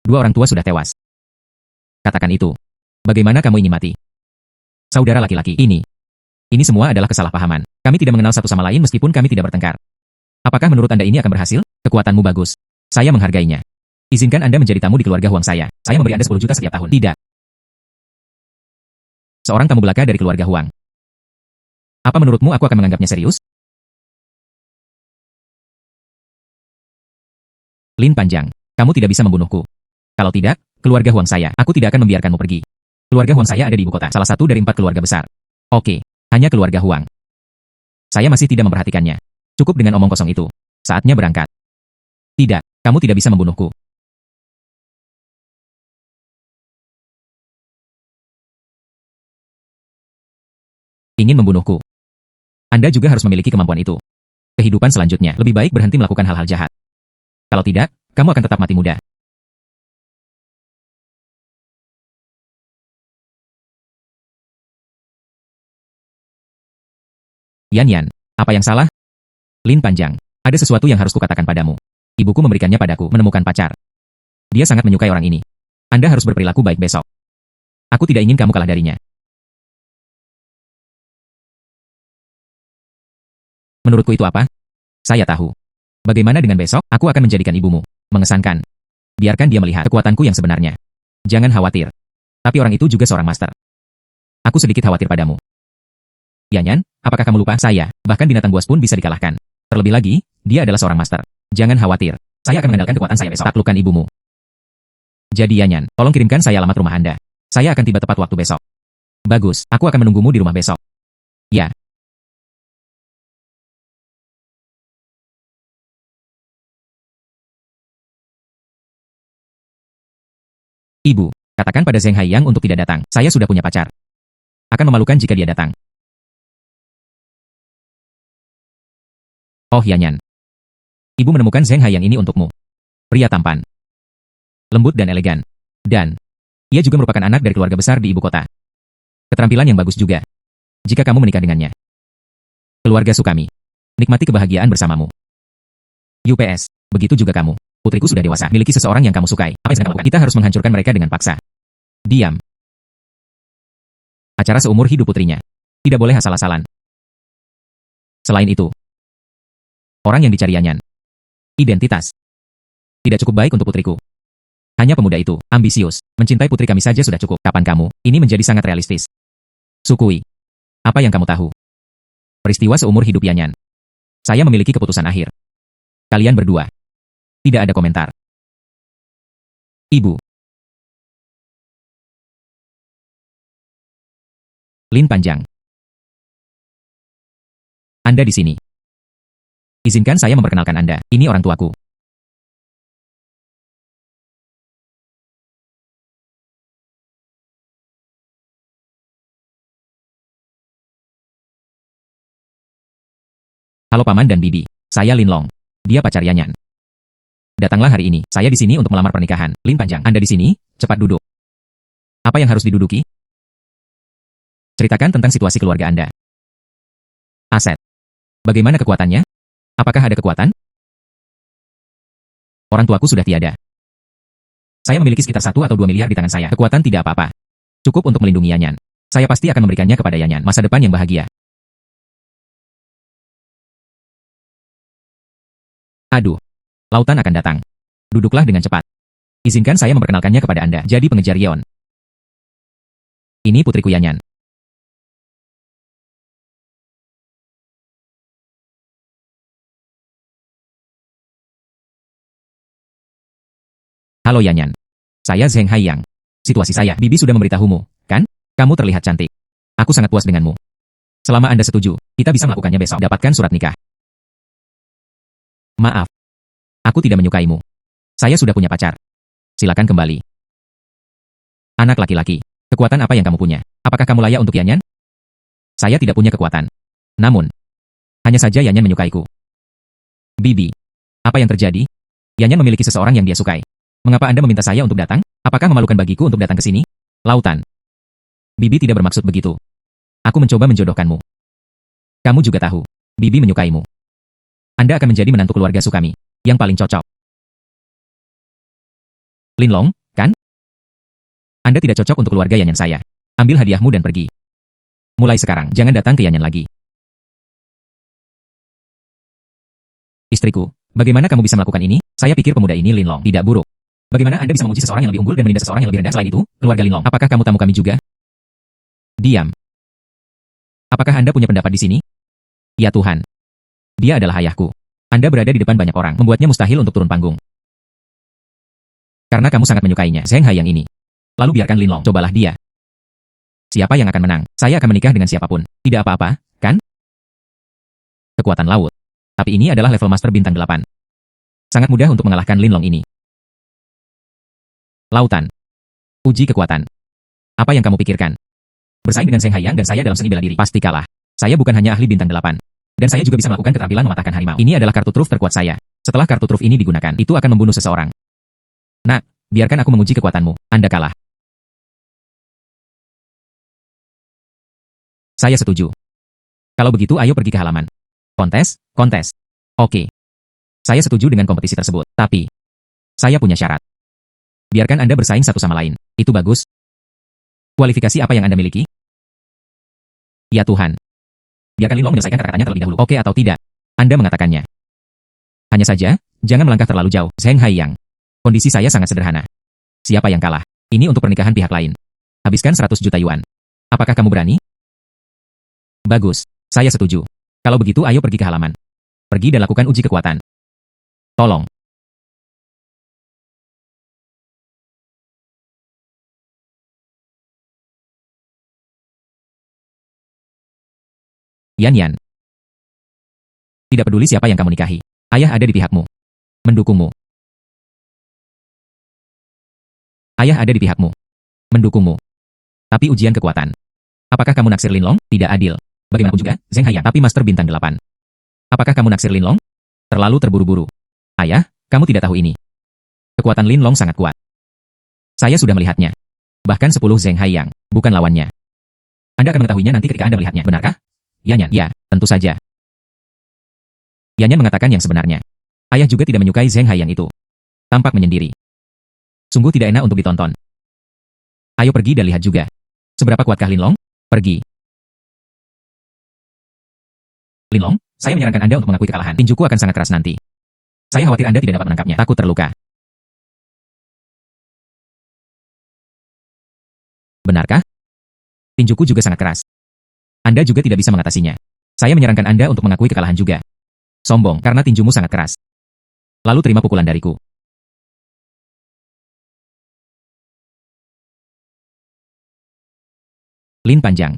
Dua orang tua sudah tewas. Katakan itu. Bagaimana kamu ingin mati? Saudara laki-laki, ini semua adalah kesalahpahaman. Kami tidak mengenal satu sama lain meskipun kami tidak bertengkar. Apakah menurut Anda ini akan berhasil? Kekuatanmu bagus. Saya menghargainya. Izinkan Anda menjadi tamu di keluarga Huang saya. Saya memberi Anda 10 juta setiap tahun. Tidak. Seorang tamu belaka dari keluarga Huang. Apa menurutmu aku akan menganggapnya serius? Lin Panjang, kamu tidak bisa membunuhku. Kalau tidak, keluarga Huang saya, aku tidak akan membiarkanmu pergi. Keluarga Huang saya ada di ibu kota, salah satu dari 4 keluarga besar. Oke, hanya keluarga Huang. Saya masih tidak memperhatikannya. Cukup dengan omong kosong itu. Saatnya berangkat. Tidak, kamu tidak bisa membunuhku. Ingin membunuhku. Anda juga harus memiliki kemampuan itu. Kehidupan selanjutnya, lebih baik berhenti melakukan hal-hal jahat. Kalau tidak, kamu akan tetap mati muda. Yan Yan, apa yang salah? Lin Panjang, ada sesuatu yang harus kukatakan padamu. Ibuku memberikannya padaku, menemukan pacar. Dia sangat menyukai orang ini. Anda harus berperilaku baik besok. Aku tidak ingin kamu kalah darinya. Menurutku itu apa? Saya tahu. Bagaimana dengan besok? Aku akan menjadikan ibumu. Mengesankan. Biarkan dia melihat kekuatanku yang sebenarnya. Jangan khawatir. Tapi orang itu juga seorang master. Aku sedikit khawatir padamu. Yanyan, apakah kamu lupa? Saya, bahkan binatang buas pun bisa dikalahkan. Terlebih lagi, dia adalah seorang master. Jangan khawatir. Saya akan mengandalkan kekuatan saya besok. Taklukkan ibumu. Jadi Yanyan, tolong kirimkan saya alamat rumah Anda. Saya akan tiba tepat waktu besok. Bagus, aku akan menunggumu di rumah besok. Ya. Ibu, katakan pada Zheng Haiyang untuk tidak datang. Saya sudah punya pacar. Akan memalukan jika dia datang. Oh Yanyan. Ibu menemukan Zheng Haiyang ini untukmu. Pria tampan. Lembut dan elegan. Dan, ia juga merupakan anak dari keluarga besar di ibu kota. Keterampilan yang bagus juga. Jika kamu menikah dengannya. Keluarga Sukami. Nikmati kebahagiaan bersamamu. UPS, begitu juga kamu. Putriku sudah dewasa, miliki seseorang yang kamu sukai. Apa yang sedang kamu lakukan? Kita harus menghancurkan mereka dengan paksa. Diam. Acara seumur hidup putrinya. Tidak boleh asal-asalan. Selain itu, orang yang dicari Yanyan. Identitas. Tidak cukup baik untuk putriku. Hanya pemuda itu, ambisius, mencintai putri kami saja sudah cukup. Kapan kamu? Ini menjadi sangat realistis. Sukui. Apa yang kamu tahu? Peristiwa seumur hidup Yanyan. Saya memiliki keputusan akhir. Kalian berdua. Tidak ada komentar. Ibu. Lin Panjang. Anda di sini. Izinkan saya memperkenalkan Anda. Ini orang tuaku. Halo Paman dan Bibi. Saya Lin Long. Dia pacar Yanyan. Datanglah hari ini. Saya di sini untuk melamar pernikahan. Lin Panjang, Anda di sini? Cepat duduk. Apa yang harus diduduki? Ceritakan tentang situasi keluarga Anda. Aset. Bagaimana kekuatannya? Apakah ada kekuatan? Orang tuaku sudah tiada. Saya memiliki sekitar 1 atau 2 miliar di tangan saya. Kekuatan tidak apa-apa. Cukup untuk melindungi Yanyan. Saya pasti akan memberikannya kepada Yanyan. Masa depan yang bahagia. Aduh. Lautan akan datang. Duduklah dengan cepat. Izinkan saya memperkenalkannya kepada Anda. Jadi pengejar Yeon. Ini putriku Yanyan. Halo Yanyan. Saya Zheng Haiyang. Situasi saya, Bibi sudah memberitahumu, kan? Kamu terlihat cantik. Aku sangat puas denganmu. Selama Anda setuju, kita bisa melakukannya besok. Dapatkan surat nikah. Maaf. Aku tidak menyukaimu. Saya sudah punya pacar. Silakan kembali. Anak laki-laki, kekuatan apa yang kamu punya? Apakah kamu layak untuk Yanyan? Saya tidak punya kekuatan. Namun, hanya saja Yanyan menyukaiku. Bibi, apa yang terjadi? Yanyan memiliki seseorang yang dia sukai. Mengapa Anda meminta saya untuk datang? Apakah memalukan bagiku untuk datang ke sini? Lautan. Bibi tidak bermaksud begitu. Aku mencoba menjodohkanmu. Kamu juga tahu, Bibi menyukaimu. Anda akan menjadi menantu keluarga Sukami, yang paling cocok. Linlong, kan? Anda tidak cocok untuk keluarga Yanyan saya. Ambil hadiahmu dan pergi. Mulai sekarang, jangan datang ke Yanyan lagi. Istriku, bagaimana kamu bisa melakukan ini? Saya pikir pemuda ini Linlong tidak buruk. Bagaimana Anda bisa memuji seseorang yang lebih unggul dan menindas seseorang yang lebih rendah? Selain itu, keluarga Linlong, apakah kamu tamu kami juga? Diam. Apakah Anda punya pendapat di sini? Ya Tuhan. Dia adalah ayahku. Anda berada di depan banyak orang, membuatnya mustahil untuk turun panggung. Karena kamu sangat menyukainya, Zheng Haiyang ini. Lalu biarkan Linlong, cobalah dia. Siapa yang akan menang? Saya akan menikah dengan siapapun. Tidak apa-apa, kan? Kekuatan laut. Tapi ini adalah level Master Bintang 8. Sangat mudah untuk mengalahkan Linlong ini. Lautan. Uji kekuatan. Apa yang kamu pikirkan? Bersaing dengan Zheng Haiyang dan saya dalam seni bela diri. Pasti kalah. Saya bukan hanya ahli bintang 8. Dan saya juga bisa melakukan keterampilan mematahkan harimau. Ini adalah kartu truf terkuat saya. Setelah kartu truf ini digunakan, itu akan membunuh seseorang. Nak, biarkan aku menguji kekuatanmu. Anda kalah. Saya setuju. Kalau begitu ayo pergi ke halaman. Kontes, kontes. Oke. Saya setuju dengan kompetisi tersebut. Tapi, saya punya syarat. Biarkan Anda bersaing satu sama lain. Itu bagus. Kualifikasi apa yang Anda miliki? Ya Tuhan. Biarkan Linlong menyelesaikan kata-katanya terlebih dahulu. Oke atau tidak? Anda mengatakannya. Hanya saja, jangan melangkah terlalu jauh. Zheng Haiyang. Kondisi saya sangat sederhana. Siapa yang kalah? Ini untuk pernikahan pihak lain. Habiskan 100 juta yuan. Apakah kamu berani? Bagus. Saya setuju. Kalau begitu ayo pergi ke halaman. Pergi dan lakukan uji kekuatan. Tolong. Yanyan. Tidak peduli siapa yang kamu nikahi. Ayah ada di pihakmu. Mendukungmu. Ayah ada di pihakmu. Mendukungmu. Tapi ujian kekuatan. Apakah kamu naksir Linlong? Tidak adil. Bagaimanapun juga, Zheng Haiyang, tapi Master Bintang 8. Apakah kamu naksir Linlong? Terlalu terburu-buru. Ayah, kamu tidak tahu ini. Kekuatan Linlong sangat kuat. Saya sudah melihatnya. Bahkan 10 Zheng Haiyang, bukan lawannya. Anda akan mengetahuinya nanti ketika Anda melihatnya, benarkah? Yanyan, ya, tentu saja. Yanyan mengatakan yang sebenarnya. Ayah juga tidak menyukai Zheng Haiyang itu. Tampak menyendiri. Sungguh tidak enak untuk ditonton. Ayo pergi dan lihat juga. Seberapa kuatkah Linlong? Pergi. Linlong, saya menyarankan Anda untuk mengakui kekalahan. Tinjuku akan sangat keras nanti. Saya khawatir Anda tidak dapat menangkapnya. Takut terluka. Benarkah? Tinjuku juga sangat keras. Anda juga tidak bisa mengatasinya. Saya menyarankan Anda untuk mengakui kekalahan juga. Sombong, karena tinjumu sangat keras. Lalu terima pukulan dariku. Lin panjang.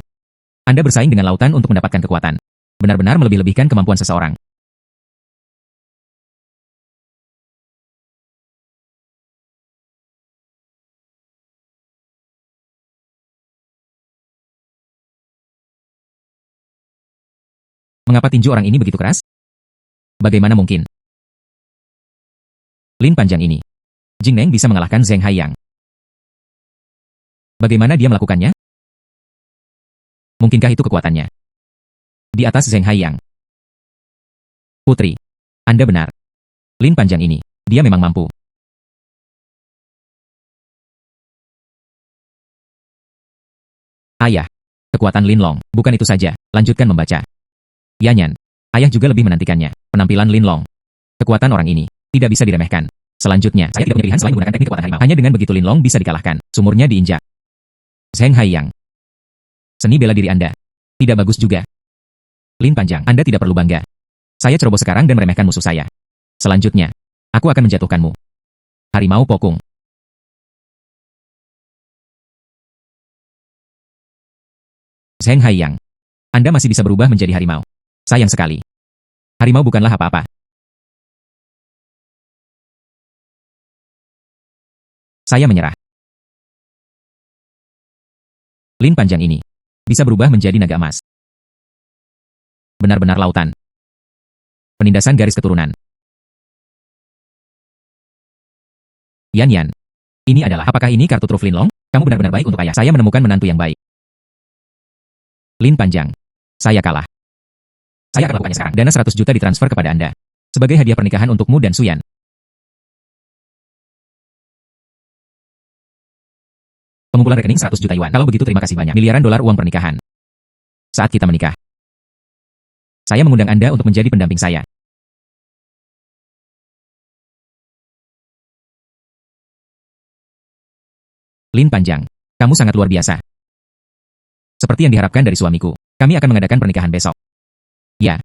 Anda bersaing dengan lautan untuk mendapatkan kekuatan. Benar-benar melebih-lebihkan kemampuan seseorang. Mengapa tinju orang ini begitu keras? Bagaimana mungkin? Lin panjang ini. Jing Neng bisa mengalahkan Zheng Haiyang. Bagaimana dia melakukannya? Mungkinkah itu kekuatannya? Di atas Zheng Haiyang. Putri, Anda benar. Lin panjang ini, dia memang mampu. Ayah, kekuatan Linlong, bukan itu saja, lanjutkan membaca. Yanyan, ayah juga lebih menantikannya, penampilan Linlong. Kekuatan orang ini, tidak bisa diremehkan. Selanjutnya, saya tidak punya pilihan selain menggunakan teknik kekuatan harimau. Hanya dengan begitu Linlong bisa dikalahkan. Sumurnya diinjak. Zheng Haiyang. Seni bela diri Anda. Tidak bagus juga. Lin Panjang, Anda tidak perlu bangga. Saya ceroboh sekarang dan meremehkan musuh saya. Selanjutnya, aku akan menjatuhkanmu. Harimau Pokung. Zheng Haiyang. Anda masih bisa berubah menjadi harimau. Sayang sekali. Harimau bukanlah apa-apa. Saya menyerah. Lin Panjang ini bisa berubah menjadi naga emas. Benar-benar lautan. Penindasan garis keturunan. Yan Yan. Ini adalah, apakah ini kartu truf Linlong? Kamu benar-benar baik untuk ayah. Saya menemukan menantu yang baik. Lin Panjang. Saya kalah. Saya akan lakukannya sekarang. Dana 100 juta ditransfer kepada Anda. Sebagai hadiah pernikahan untukmu dan Suyan. Pengumpulan rekening 100 juta yuan. Kalau begitu terima kasih banyak. Miliaran dolar uang pernikahan. Saat kita menikah. Saya mengundang Anda untuk menjadi pendamping saya. Lin Panjang. Kamu sangat luar biasa. Seperti yang diharapkan dari suamiku. Kami akan mengadakan pernikahan besok. Ya.